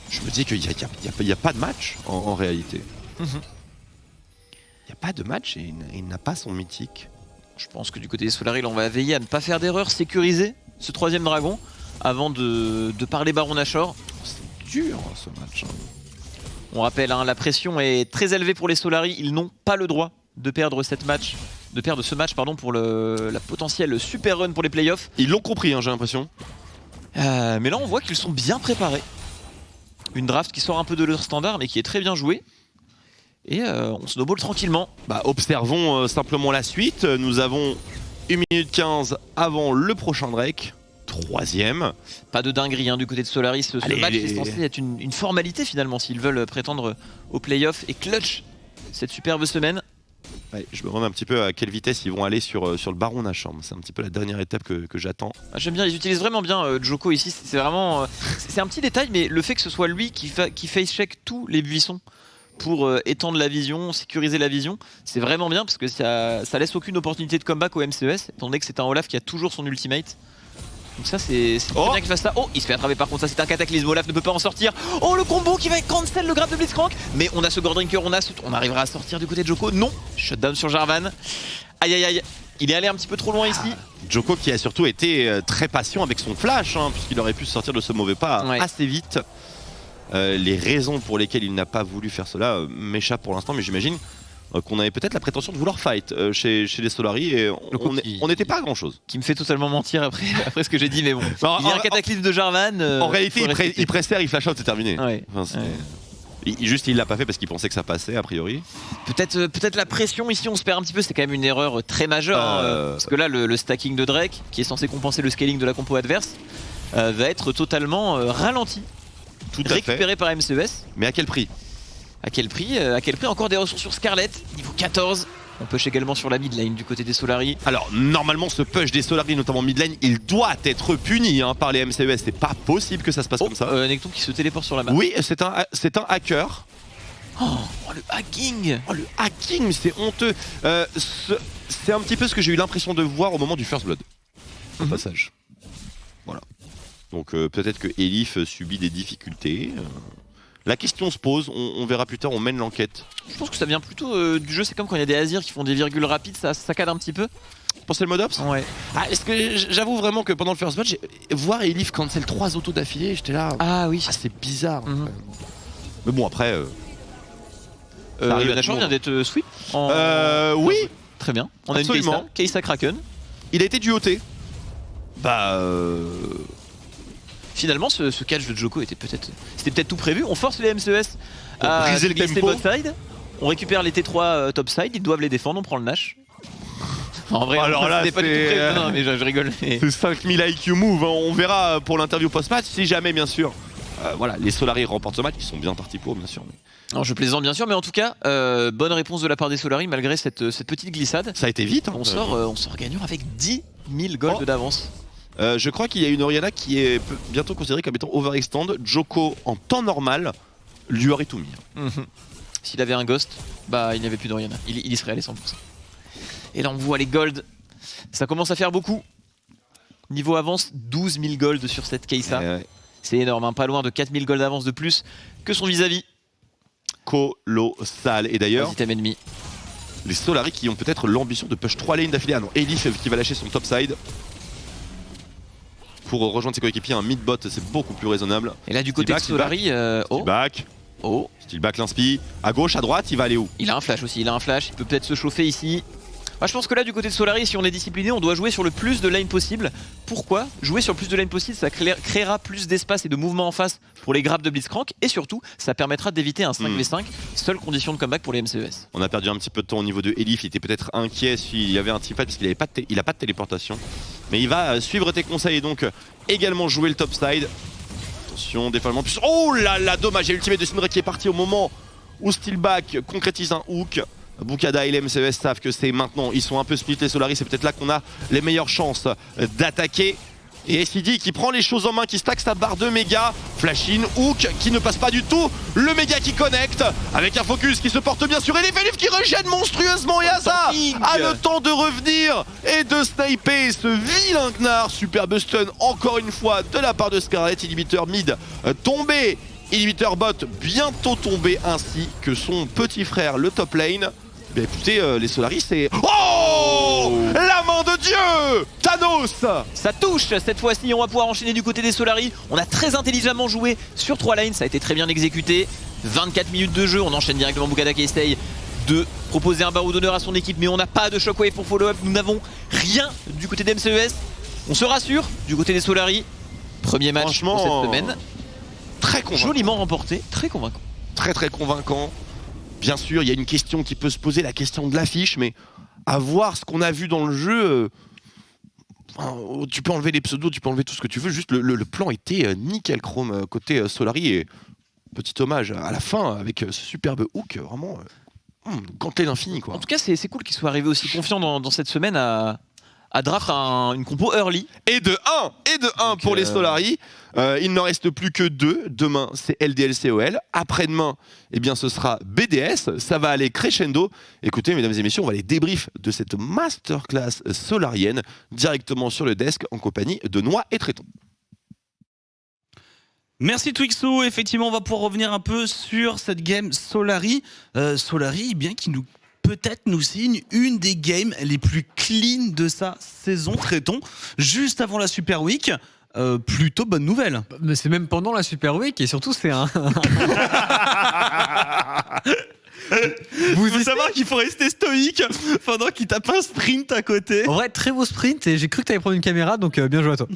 Speaker 2: je me dis qu'il n'y a pas de match en réalité. Il n'y a pas de match et il n'a pas son mythique.
Speaker 9: Je pense que du côté des Solari, là, on va veiller à ne pas faire d'erreur, sécuriser ce troisième dragon avant de parler Baron Nashor.
Speaker 2: C'est dur ce match.
Speaker 9: On rappelle, la pression est très élevée pour les Solari. Ils n'ont pas le droit de perdre ce match pour la potentielle super run pour les playoffs.
Speaker 2: Ils l'ont compris, j'ai l'impression.
Speaker 9: Mais là, on voit qu'ils sont bien préparés. Une draft qui sort un peu de leur standard, mais qui est très bien jouée. Et on snowball tranquillement.
Speaker 2: Observons simplement la suite. Nous avons 1 minute 15 avant le prochain Drake. Troisième.
Speaker 9: Pas de dinguerie du côté de Solari. Ce match est censé être une formalité finalement s'ils veulent prétendre aux playoffs et clutch cette superbe semaine.
Speaker 2: Ouais, je me demande un petit peu à quelle vitesse ils vont aller sur le Baron Nashor. C'est un petit peu la dernière étape que j'attends.
Speaker 9: J'aime bien, ils utilisent vraiment bien Djoko ici. C'est vraiment, c'est un petit détail, mais le fait que ce soit lui qui face check tous les buissons pour étendre la vision, sécuriser la vision, c'est vraiment bien parce que ça laisse aucune opportunité de comeback au MCES, étant donné que c'est un Olaf qui a toujours son ultimate. Donc ça c'est très bien qu'il fasse ça. Oh, il se fait attraper par contre, ça c'est un cataclysme, Olaf ne peut pas en sortir. Oh, le combo qui va cancel le grab de Blitzcrank. Mais on a ce Gordrinker, on arrivera à sortir du côté de Djoko. Non, shutdown sur Jarvan. Aïe aïe aïe, il est allé un petit peu trop loin ici.
Speaker 2: Djoko qui a surtout été très patient avec son flash, puisqu'il aurait pu sortir de ce mauvais pas assez vite. Les raisons pour lesquelles il n'a pas voulu faire cela m'échappent pour l'instant, mais j'imagine qu'on avait peut-être la prétention de vouloir fight chez les Solari et on n'était pas à grand chose.
Speaker 9: Qui me fait totalement mentir après ce que j'ai dit, mais bon. Il y a un cataclysme de Jarvan.
Speaker 2: En réalité, il pressait, il flash out, c'est terminé.
Speaker 9: Ouais.
Speaker 2: Enfin, il l'a pas fait parce qu'il pensait que ça passait a priori.
Speaker 9: Peut-être la pression ici on se perd un petit peu, c'est quand même une erreur très majeure parce que là le stacking de Drake qui est censé compenser le scaling de la compo adverse va être totalement ralenti.
Speaker 2: Tout à
Speaker 9: récupéré par MCES.
Speaker 2: Mais à quel prix?
Speaker 9: À quel prix encore des ressources sur Scarlet, niveau 14. On push également sur la mid lane du côté des Solari.
Speaker 2: Alors normalement ce push des Solari, notamment mid lane, il doit être puni par les MCES. C'est pas possible que ça se passe comme ça.
Speaker 9: Necton qui se téléporte sur la map.
Speaker 2: Oui, c'est un hacker.
Speaker 9: Oh, le hacking.
Speaker 2: Oh, le hacking, mais c'est honteux. C'est un petit peu ce que j'ai eu l'impression de voir au moment du First Blood. Au passage. Voilà. Donc peut-être que Elif subit des difficultés. La question se pose, on verra plus tard, on mène l'enquête.
Speaker 9: Je pense que ça vient plutôt du jeu, c'est comme quand il y a des Azirs qui font des virgules rapides, ça saccade un petit peu.
Speaker 2: Pensez le mode ops?
Speaker 9: Ouais.
Speaker 2: Est-ce que j'avoue vraiment que pendant le first match, voir Elif cancel 3 autos d'affilée, j'étais là.
Speaker 9: Ah oui.
Speaker 2: C'est bizarre. Mais bon après.
Speaker 9: Nashor vient d'être sweep.
Speaker 2: Oui.
Speaker 9: Très bien. On
Speaker 2: absolument.
Speaker 9: A une Kai'Sa Kraken.
Speaker 2: Il a été duoté.
Speaker 9: Finalement, ce catch de Djoko c'était peut-être tout prévu. On force les MCES à briser le tempo. Bot side. On récupère les T3 topside, ils doivent les défendre, on prend le Nash. En vrai,
Speaker 2: Alors là,
Speaker 9: c'était pas du tout prévu. Non, mais je rigole.
Speaker 2: C'est 5000 IQ move, hein. On verra pour l'interview post-match si jamais bien sûr. Voilà, les Solari remportent ce match, ils sont bien partis pour bien sûr. Mais...
Speaker 9: Non, je plaisante bien sûr, mais en tout cas, bonne réponse de la part des Solari malgré cette petite glissade.
Speaker 2: Ça a été vite. Hein.
Speaker 9: On sort gagnant avec 10 000 gold d'avance.
Speaker 2: Je crois qu'il y a une Orianna qui est bientôt considérée comme étant overextend. Joko en temps normal lui aurait tout mis.
Speaker 9: S'il avait un ghost, bah il n'y avait plus d'Orianna. Il y serait allé 100%. Et là on voit les golds. Ça commence à faire beaucoup. Niveau avance, 12 000 gold sur cette Kai'Sa.
Speaker 2: Ouais.
Speaker 9: C'est énorme, hein, pas loin de 4 000 gold d'avance de plus que son vis-à-vis.
Speaker 2: Colossal. Et d'ailleurs,
Speaker 9: ennemi.
Speaker 2: les Solari qui ont peut-être l'ambition de push 3 lanes d'affilée. Ah non, Elif qui va lâcher son topside. Pour rejoindre ses coéquipiers, un mid-bot, c'est beaucoup plus raisonnable.
Speaker 9: Et là du côté de Solari,
Speaker 2: Steelback l'inspi. À gauche, à droite, il va aller où?
Speaker 9: Il a un flash aussi, il peut peut-être se chauffer ici. Je pense que là du côté de Solari, si on est discipliné, on doit jouer sur le plus de lane possible. Pourquoi? Jouer sur le plus de lane possible, ça créera plus d'espace et de mouvement en face pour les grappes de Blitzcrank. Et surtout, ça permettra d'éviter un 5v5, seule condition de comeback pour les MCES.
Speaker 2: On a perdu un petit peu de temps au niveau de Elif, il était peut-être inquiet s'il y avait un teamfight parce qu'il n'a pas de téléportation. Mais il va suivre tes conseils et donc également jouer le topside. Attention, défoulement plus. Oh là là, dommage, il y a l'ultimate de Syndra qui est parti au moment où Steelback concrétise un hook. Bukada et les MCES savent que c'est maintenant, ils sont un peu split les Solari, c'est peut-être là qu'on a les meilleures chances d'attaquer. Et SCD qui prend les choses en main, qui stack sa barre de méga, flash in, hook qui ne passe pas du tout, le méga qui connecte, avec un focus qui se porte bien sur Elif qui rejette monstrueusement et Asa a le temps de revenir et de sniper ce vilain Gnar. Superbe stun encore une fois de la part de Scarlet, inhibiteur mid tombé, inhibiteur bot bientôt tombé ainsi que son petit frère le top lane. Bien écoutez, les Solari c'est... Oh, la main de Dieu, Thanos.
Speaker 9: Ça touche cette fois-ci, on va pouvoir enchaîner du côté des Solari. On a très intelligemment joué sur 3 lanes, ça a été très bien exécuté. 24 minutes de jeu, on enchaîne directement Bukada qui essaye de proposer un barreau d'honneur à son équipe, mais on n'a pas de shockwave pour follow-up. Nous n'avons rien du côté des MCES. On se rassure du côté des Solari. Premier match pour cette semaine.
Speaker 2: Très convaincant.
Speaker 9: Joliment remporté, très convaincant.
Speaker 2: Très convaincant. Bien sûr, il y a une question qui peut se poser, la question de l'affiche, mais à voir ce qu'on a vu dans le jeu, tu peux enlever les pseudos, tu peux enlever tout ce que tu veux, juste le plan était nickel chrome côté Solari, et petit hommage à la fin avec ce superbe hook, vraiment ganté l'infini quoi.
Speaker 9: En tout cas, c'est cool qu'il soit arrivé aussi confiant dans cette semaine à draft une compo early.
Speaker 2: Et de 1 pour les Solari. Il n'en reste plus que 2. Demain, c'est LDLCOL. Après-demain, eh bien, ce sera BDS. Ça va aller crescendo. Écoutez, mesdames et messieurs, on va les débrief de cette masterclass solarienne directement sur le desk en compagnie de Noix et Tréton.
Speaker 1: Merci Twixo, effectivement on va pouvoir revenir un peu sur cette game Solari. Solari, bien qu'il peut-être nous signe une des games les plus clean de sa saison, Tréton, juste avant la Super Week. Plutôt bonne nouvelle.
Speaker 3: Mais c'est même pendant la Super Week et surtout c'est un...
Speaker 1: Vous faut savoir qu'il faut rester stoïque pendant qu'il tape un sprint à côté.
Speaker 3: En vrai, très beau sprint et j'ai cru que t'allais prendre une caméra donc bien joué à toi.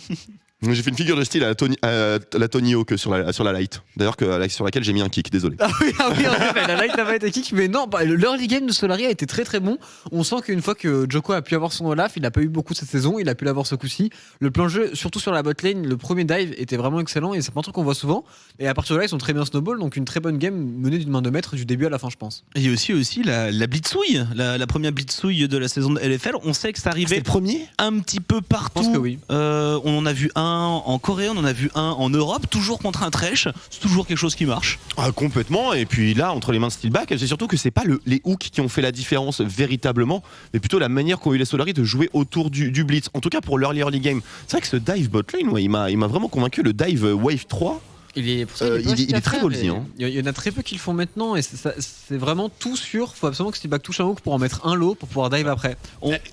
Speaker 2: J'ai fait une figure de style à la Tony Hawk sur la light. D'ailleurs, sur laquelle j'ai mis un kick, désolé.
Speaker 3: Ah oui, en effet, la light n'a pas été kick, mais non, l'early game de Solari a été très bon. On sent qu'une fois que Joko a pu avoir son Olaf, il n'a pas eu beaucoup cette saison, il a pu l'avoir ce coup-ci. Le plan de jeu, surtout sur la bot lane, le premier dive était vraiment excellent et c'est pas un truc qu'on voit souvent. Et à partir de là, ils sont très bien snowball, donc une très bonne game menée d'une main de maître du début à la fin, je pense.
Speaker 1: Et il y a aussi la blitzouille, la première blitzouille de la saison de LFL. On sait que ça arrivait
Speaker 2: le premier
Speaker 1: un petit peu partout.
Speaker 3: Je pense que oui.
Speaker 1: On en a vu un en Corée, on en a vu un en Europe, toujours contre un Thresh. C'est toujours quelque chose qui marche.
Speaker 2: Ah, complètement. Et puis là, entre les mains de Steelback, c'est surtout que c'est pas les hooks qui ont fait la différence véritablement, mais plutôt la manière qu'ont eu les Solari de jouer autour du blitz. En tout cas pour l'early game. C'est vrai que ce dive bot lane, ouais, il m'a vraiment convaincu. Le dive wave 3.
Speaker 3: Il est
Speaker 2: très ballsy. Hein.
Speaker 3: Il y en a très peu qui le font maintenant et c'est vraiment tout sûr. Faut absolument que Steelback touche un hook pour en mettre un low pour pouvoir dive après.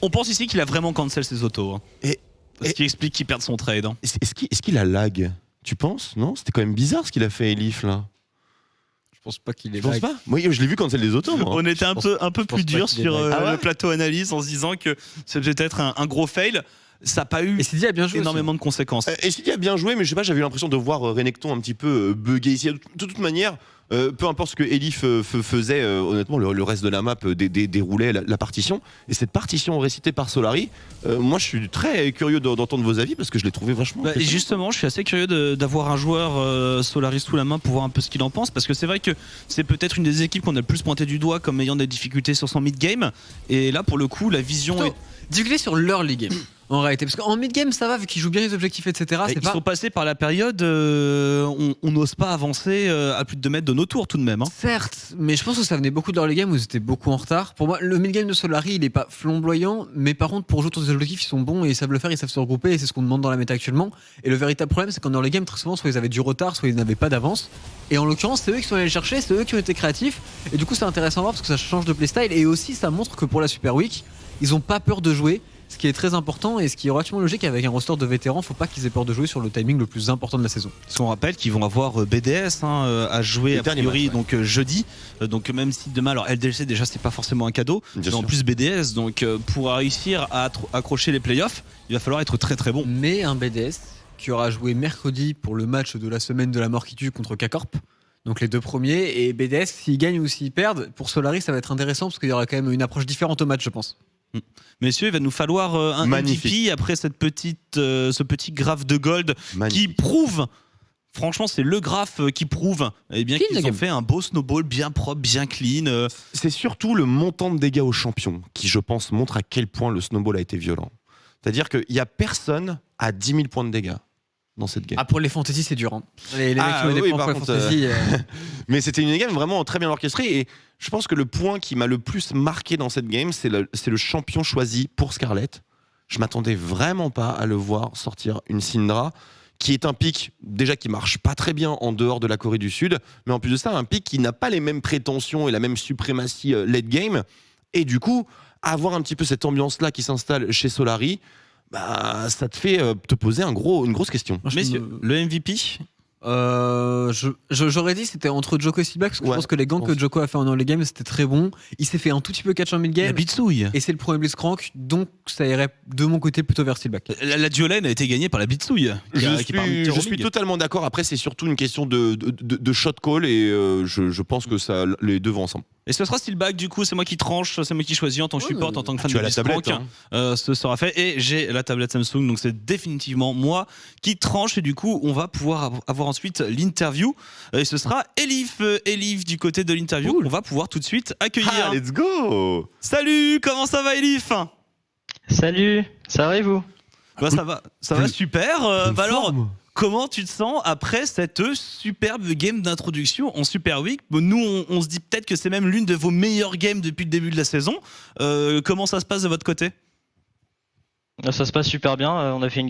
Speaker 1: On pense ici qu'il a vraiment cancel ses autos. Hein. Ce qui explique qu'il perde son trade. Hein.
Speaker 2: Est-ce qu'il a lag? Tu penses? Non? C'était quand même bizarre ce qu'il a fait Elif là.
Speaker 3: Je pense pas qu'il est.
Speaker 2: Je pense pas. Moi, je l'ai vu cancel des autos. Moi.
Speaker 1: On était un peu plus dur sur le plateau analyse en se disant que c'est peut-être un gros fail. Ça n'a pas eu énormément de conséquences.
Speaker 2: Et Sidi a bien joué, mais je sais pas, j'avais eu l'impression de voir Renekton un petit peu bugger ici. De toute manière, peu importe ce que Elif faisait, honnêtement, le reste de la map déroulait la partition. Et cette partition récitée par Solary, moi je suis très curieux d'entendre vos avis parce que je l'ai trouvé vachement.
Speaker 1: Et justement, je suis assez curieux d'avoir un joueur Solary sous la main pour voir un peu ce qu'il en pense, parce que c'est vrai que c'est peut-être une des équipes qu'on a le plus pointé du doigt comme ayant des difficultés sur son mid-game. Et là, pour le coup, la vision est...
Speaker 3: difficulté sur l'early game. En réalité, parce qu'en mid-game ça va vu qu'ils jouent bien les objectifs etc.
Speaker 1: Ils sont passés par la période on n'ose pas avancer à plus de 2 mètres de nos tours tout de même.
Speaker 3: Certes, mais je pense que ça venait beaucoup de l'early game où ils étaient beaucoup en retard. Pour moi, le mid-game de Solary il est pas flamboyant, mais par contre pour jouer autour des objectifs ils sont bons et ils savent le faire, ils savent se regrouper et c'est ce qu'on demande dans la méta actuellement. Et le véritable problème c'est qu'en early game très souvent soit ils avaient du retard, soit ils n'avaient pas d'avance. Et en l'occurrence c'est eux qui sont allés le chercher, c'est eux qui ont été créatifs. Et du coup c'est intéressant à voir parce que ça change de playstyle et aussi ça montre que pour la Super Week ils ont pas peur de jouer. Ce qui est très important et ce qui est relativement logique avec un roster de vétérans, faut pas qu'ils aient peur de jouer sur le timing le plus important de la saison.
Speaker 1: Parce qu'on rappelle qu'ils vont avoir BDS à jouer a priori match, donc jeudi. Donc même si demain, alors LDLC déjà c'est pas forcément un cadeau, mais en plus BDS, donc pour réussir à accrocher les playoffs, il va falloir être très très bon.
Speaker 3: Mais un BDS qui aura joué mercredi pour le match de la semaine de la mort qui tue contre K-Corp. Donc les 2 premiers et BDS s'ils gagnent ou s'ils perdent, pour Solary ça va être intéressant parce qu'il y aura quand même une approche différente au match je pense.
Speaker 1: Messieurs, il va nous falloir un MVP après ce petit graphe de gold qui prouve, franchement c'est le graphe qui prouve qu'ils ont fait un beau snowball bien propre, bien clean.
Speaker 2: C'est surtout le montant de dégâts aux champions qui je pense montre à quel point le snowball a été violent. C'est-à-dire qu'il n'y a personne à 10 000 points de dégâts dans cette game.
Speaker 3: Ah, pour les fantasy c'est dur. Les mecs qui ont des points pour les fantasy.
Speaker 2: Mais c'était une game vraiment très bien orchestrée et je pense que le point qui m'a le plus marqué dans cette game, c'est le champion choisi pour Scarlett. Je m'attendais vraiment pas à le voir sortir une Syndra, qui est un pick déjà qui marche pas très bien en dehors de la Corée du Sud, mais en plus de ça, un pick qui n'a pas les mêmes prétentions et la même suprématie late game. Et du coup, avoir un petit peu cette ambiance-là qui s'installe chez Solary, bah, ça te fait te poser une grosse question.
Speaker 1: Messieurs, le MVP
Speaker 3: j'aurais dit c'était entre Joko et Silback parce que je pense que les gangs que Joko a fait en early game c'était très bon. Il s'est fait un tout petit peu catch en mid game.
Speaker 1: La bitsouille.
Speaker 3: Et c'est le premier Blitzcrank, donc ça irait de mon côté plutôt vers Silback.
Speaker 1: La duolène a été gagnée par la bitsouille.
Speaker 2: Je suis totalement d'accord. Après c'est surtout une question de shot call et je pense que ça les deux vont ensemble.
Speaker 1: Et ce sera Steelback, du coup, c'est moi qui tranche, c'est moi qui choisis en tant que support, en tant que fan
Speaker 2: de
Speaker 1: Blitzcrank. Ce sera fait. Et j'ai la tablette Samsung, donc c'est définitivement moi qui tranche. Et du coup, on va pouvoir avoir ensuite l'interview. Et ce sera Elif du côté de l'interview. Cool. On va pouvoir tout de suite accueillir.
Speaker 2: Ah, let's go!
Speaker 1: Salut, comment ça va, Elif?
Speaker 10: Salut, ça va et vous?
Speaker 1: Bah, ça va super. Alors, comment tu te sens après cette superbe game d'introduction en Super Week? Nous, on se dit peut-être que c'est même l'une de vos meilleures games depuis le début de la saison. Comment ça se passe de votre côté?
Speaker 10: Ça se passe super bien. On a fait une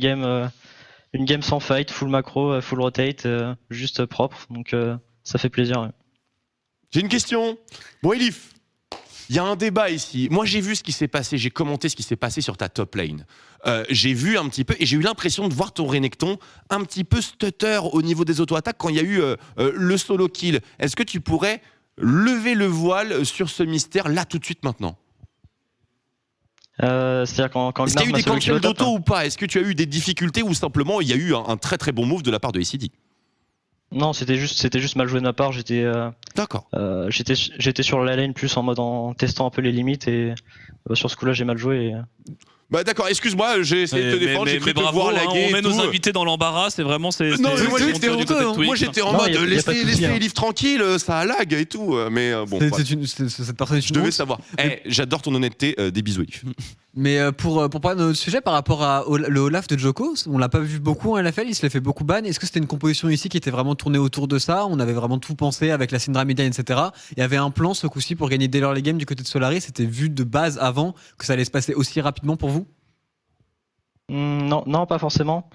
Speaker 10: game sans fight, full macro, full rotate, juste propre. Donc ça fait plaisir. Ouais.
Speaker 2: J'ai une question. Bon, Elif, il y a un débat ici. Moi, j'ai vu ce qui s'est passé. J'ai commenté ce qui s'est passé sur ta top lane. J'ai vu un petit peu et j'ai eu l'impression de voir ton Renekton un petit peu stutter au niveau des auto-attaques quand il y a eu le solo kill. Est-ce que tu pourrais lever le voile sur ce mystère là tout de suite maintenant?
Speaker 10: C'est-à-dire quand
Speaker 2: est-ce qu'il y a eu des cancels d'auto ou pas? Est-ce que tu as eu des difficultés ou simplement il y a eu un très très bon move de la part de ACD?
Speaker 10: Non, c'était juste mal joué de ma part.
Speaker 2: D'accord.
Speaker 10: J'étais sur la lane plus en mode en testant un peu les limites et sur ce coup-là j'ai mal joué. Et...
Speaker 2: Bah d'accord, excuse-moi, j'ai essayé de te défendre, j'ai cru te voir laguer.
Speaker 1: On met nos invités dans l'embarras, c'est vraiment.
Speaker 2: Non, moi j'étais en mode laissez Elif tranquille, ça lag et tout. Mais bon.
Speaker 3: Cette personne
Speaker 2: je devais savoir. J'adore ton honnêteté, des bisous Elif.
Speaker 3: Mais pour parler de notre sujet par rapport à le Olaf de Joko, on l'a pas vu beaucoup en LFL, il se l'est fait beaucoup ban. Est-ce que c'était une composition ici qui était vraiment tournée autour de ça? On avait vraiment tout pensé avec la Syndra Media, etc. Il y avait un plan ce coup-ci pour gagner dès lors les games du côté de Solary. C'était vu de base avant que ça allait se passer aussi rapidement pour vous?
Speaker 10: Non, pas forcément.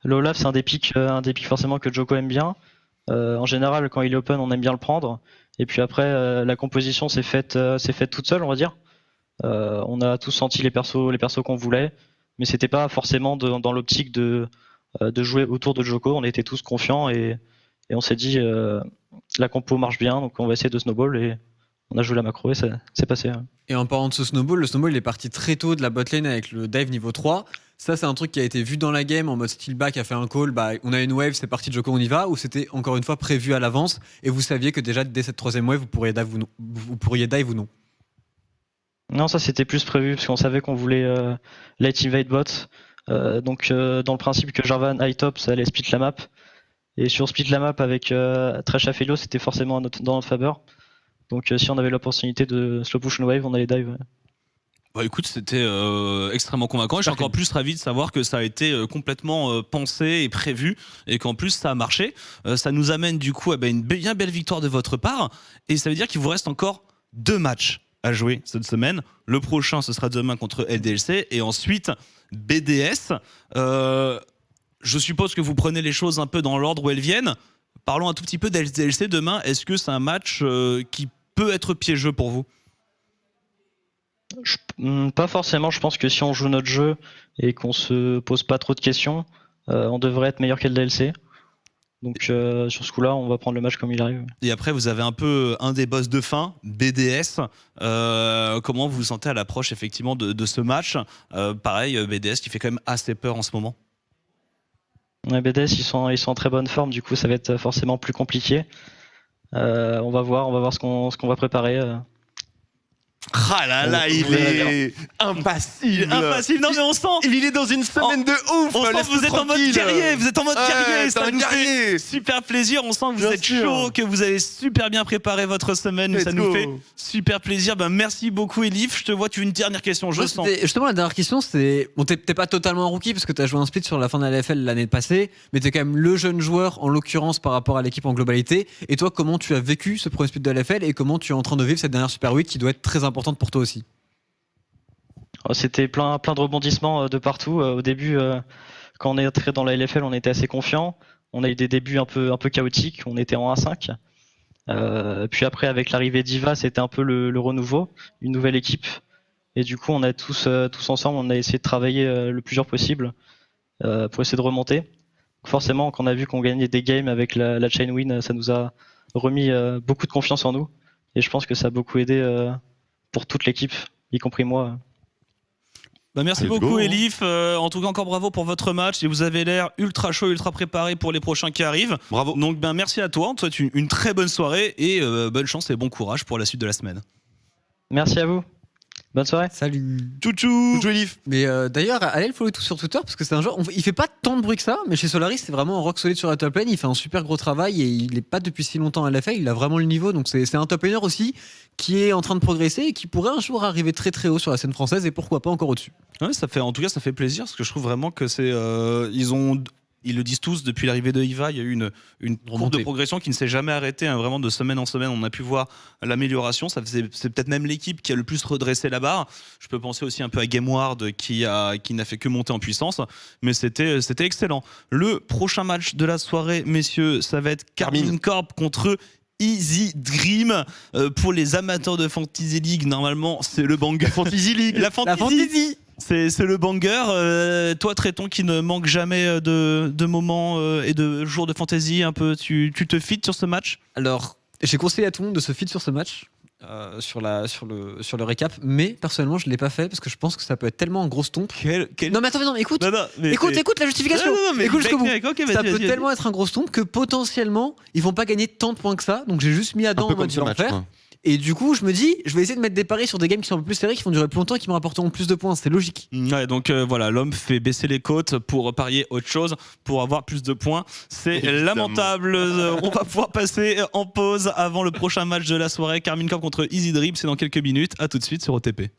Speaker 10: Le Olaf c'est un des picks forcément que Joko aime bien. En général, quand il est open, on aime bien le prendre. Et puis après, la composition s'est faite toute seule, on va dire. On a tous senti les persos qu'on voulait, mais c'était pas forcément dans l'optique de jouer autour de Joko. On était tous confiants et on s'est dit la compo marche bien, donc on va essayer de snowball et on a joué la macro et c'est passé.
Speaker 3: Et en parlant de ce snowball, le snowball il est parti très tôt de la botlane avec le dive niveau 3. Ça, c'est un truc qui a été vu dans la game en mode Steelback a fait un call, on a une wave, c'est parti, Joko, on y va, ou c'était encore une fois prévu à l'avance et vous saviez que déjà dès cette troisième wave, vous pourriez dive ou non?
Speaker 10: Non, ça c'était plus prévu parce qu'on savait qu'on voulait late invade bot. Donc, dans le principe que Jarvan high top, ça allait split la map. Et sur split la map avec Thresh Aphelios, c'était forcément dans notre faveur. Donc, si on avait l'opportunité de slow push une wave, on allait dive.
Speaker 1: Bah écoute, c'était extrêmement convaincant. Et je suis encore plus ravi de savoir que ça a été complètement pensé et prévu et qu'en plus ça a marché. Ça nous amène du coup à une bien belle victoire de votre part. Et ça veut dire qu'il vous reste encore 2 matchs à jouer cette semaine. Le prochain, ce sera demain contre LDLC et ensuite BDS. Je suppose que vous prenez les choses un peu dans l'ordre où elles viennent. Parlons un tout petit peu d'LDLC demain. Est-ce que c'est un match qui peut être piégeux pour vous ?
Speaker 10: Pas forcément, je pense que si on joue notre jeu et qu'on se pose pas trop de questions, on devrait être meilleur qu'LDLC. Donc sur ce coup-là, on va prendre le match comme il arrive.
Speaker 1: Et après, vous avez un peu un des boss de fin, BDS. Comment vous vous sentez à l'approche effectivement de ce match ? Pareil, BDS qui fait quand même assez peur en ce moment.
Speaker 10: Ouais, BDS, ils sont en très bonne forme, du coup ça va être forcément plus compliqué. On va voir ce qu'on va préparer.
Speaker 2: Ah là là, il est impassible.
Speaker 1: Non mais on sent.
Speaker 2: Il est dans une semaine de ouf.
Speaker 1: On sent que vous êtes en mode guerrier. Vous êtes en mode guerrier. Ça nous
Speaker 2: guerrier.
Speaker 1: fait super plaisir. On sent que vous
Speaker 2: Bien
Speaker 1: êtes
Speaker 2: sûr.
Speaker 1: chaud, que vous avez super bien préparé votre semaine. Ça nous fait super plaisir. Merci beaucoup, Elif. Je te vois. Tu as une dernière question. Je sens.
Speaker 3: Justement, la dernière question, c'est bon, t'es pas totalement un rookie parce que t'as joué un split sur la fin de la LFL l'année passée, mais t'es quand même le jeune joueur en l'occurrence par rapport à l'équipe en globalité. Et toi, comment tu as vécu ce premier split de la LFL et comment tu es en train de vivre cette dernière Super 8 qui doit être très importante pour toi aussi?
Speaker 10: C'était plein de rebondissements de partout. Au début, quand on est entré dans la LFL, on était assez confiant. On a eu des débuts un peu chaotiques. On était en 1-5. Puis après, avec l'arrivée d'Iva, c'était un peu le renouveau, une nouvelle équipe. Et du coup, on a tous ensemble, on a essayé de travailler le plus dur possible pour essayer de remonter. Donc forcément, quand on a vu qu'on gagnait des games avec la chain win, ça nous a remis beaucoup de confiance en nous. Et je pense que ça a beaucoup aidé pour toute l'équipe, y compris moi.
Speaker 1: Merci beaucoup, Elif. En tout cas, encore bravo pour votre match. Et vous avez l'air ultra chaud, ultra préparé pour les prochains qui arrivent.
Speaker 2: Bravo.
Speaker 1: Donc, merci à toi. On te souhaite une très bonne soirée et bonne chance et bon courage pour la suite de la semaine.
Speaker 10: Merci à vous. Bonne soirée.
Speaker 3: Salut.
Speaker 1: Tchou
Speaker 3: Elif. Mais d'ailleurs, allez le follow tout sur Twitter parce que c'est un joueur. Il fait pas tant de bruit que ça, mais chez Solaris, c'est vraiment un rock solide sur la top lane. Il fait un super gros travail et il est pas depuis si longtemps à la LFL. Il a vraiment le niveau. Donc c'est un top laner aussi qui est en train de progresser et qui pourrait un jour arriver très très haut sur la scène française et pourquoi pas encore au-dessus.
Speaker 1: Ouais, en tout cas, ça fait plaisir parce que je trouve vraiment que c'est. Ils le disent tous, depuis l'arrivée de Iva, il y a eu une courbe de progression qui ne s'est jamais arrêtée, vraiment de semaine en semaine. On a pu voir l'amélioration. C'est peut-être même l'équipe qui a le plus redressé la barre. Je peux penser aussi un peu à GameWard qui n'a fait que monter en puissance. Mais c'était excellent. Le prochain match de la soirée, messieurs, ça va être Karmine Corp contre Easy Dream. Pour les amateurs de Fantasy League, normalement, c'est le banger.
Speaker 2: Fantasy League.
Speaker 1: La Fantasy. C'est le banger. Toi, Tréton, qui ne manque jamais de moments et de jours de fantasy, un peu, tu te fites sur ce match?
Speaker 3: Alors, j'ai conseillé à tout le monde de se feed sur ce match, sur le récap, mais personnellement, je l'ai pas fait parce que je pense que ça peut être tellement en grosse tombe. Non, mais attends, non, écoute, écoute la justification. Écoute jusqu'au bout. Ça peut tellement être un gros tombe que potentiellement, ils vont pas gagner tant de points que ça. Donc, j'ai juste mis Adam en mode je vais en faire. Et du coup, je me dis, je vais essayer de mettre des paris sur des games qui sont un peu plus serrés, qui vont durer plus longtemps et qui me rapporteront plus de points. C'est logique.
Speaker 1: Ouais, donc voilà, l'homme fait baisser les côtes pour parier autre chose, pour avoir plus de points. C'est lamentable. On va pouvoir passer en pause avant le prochain match de la soirée. Karmine Corp contre Easy Dream, c'est dans quelques minutes. À tout de suite sur OTP.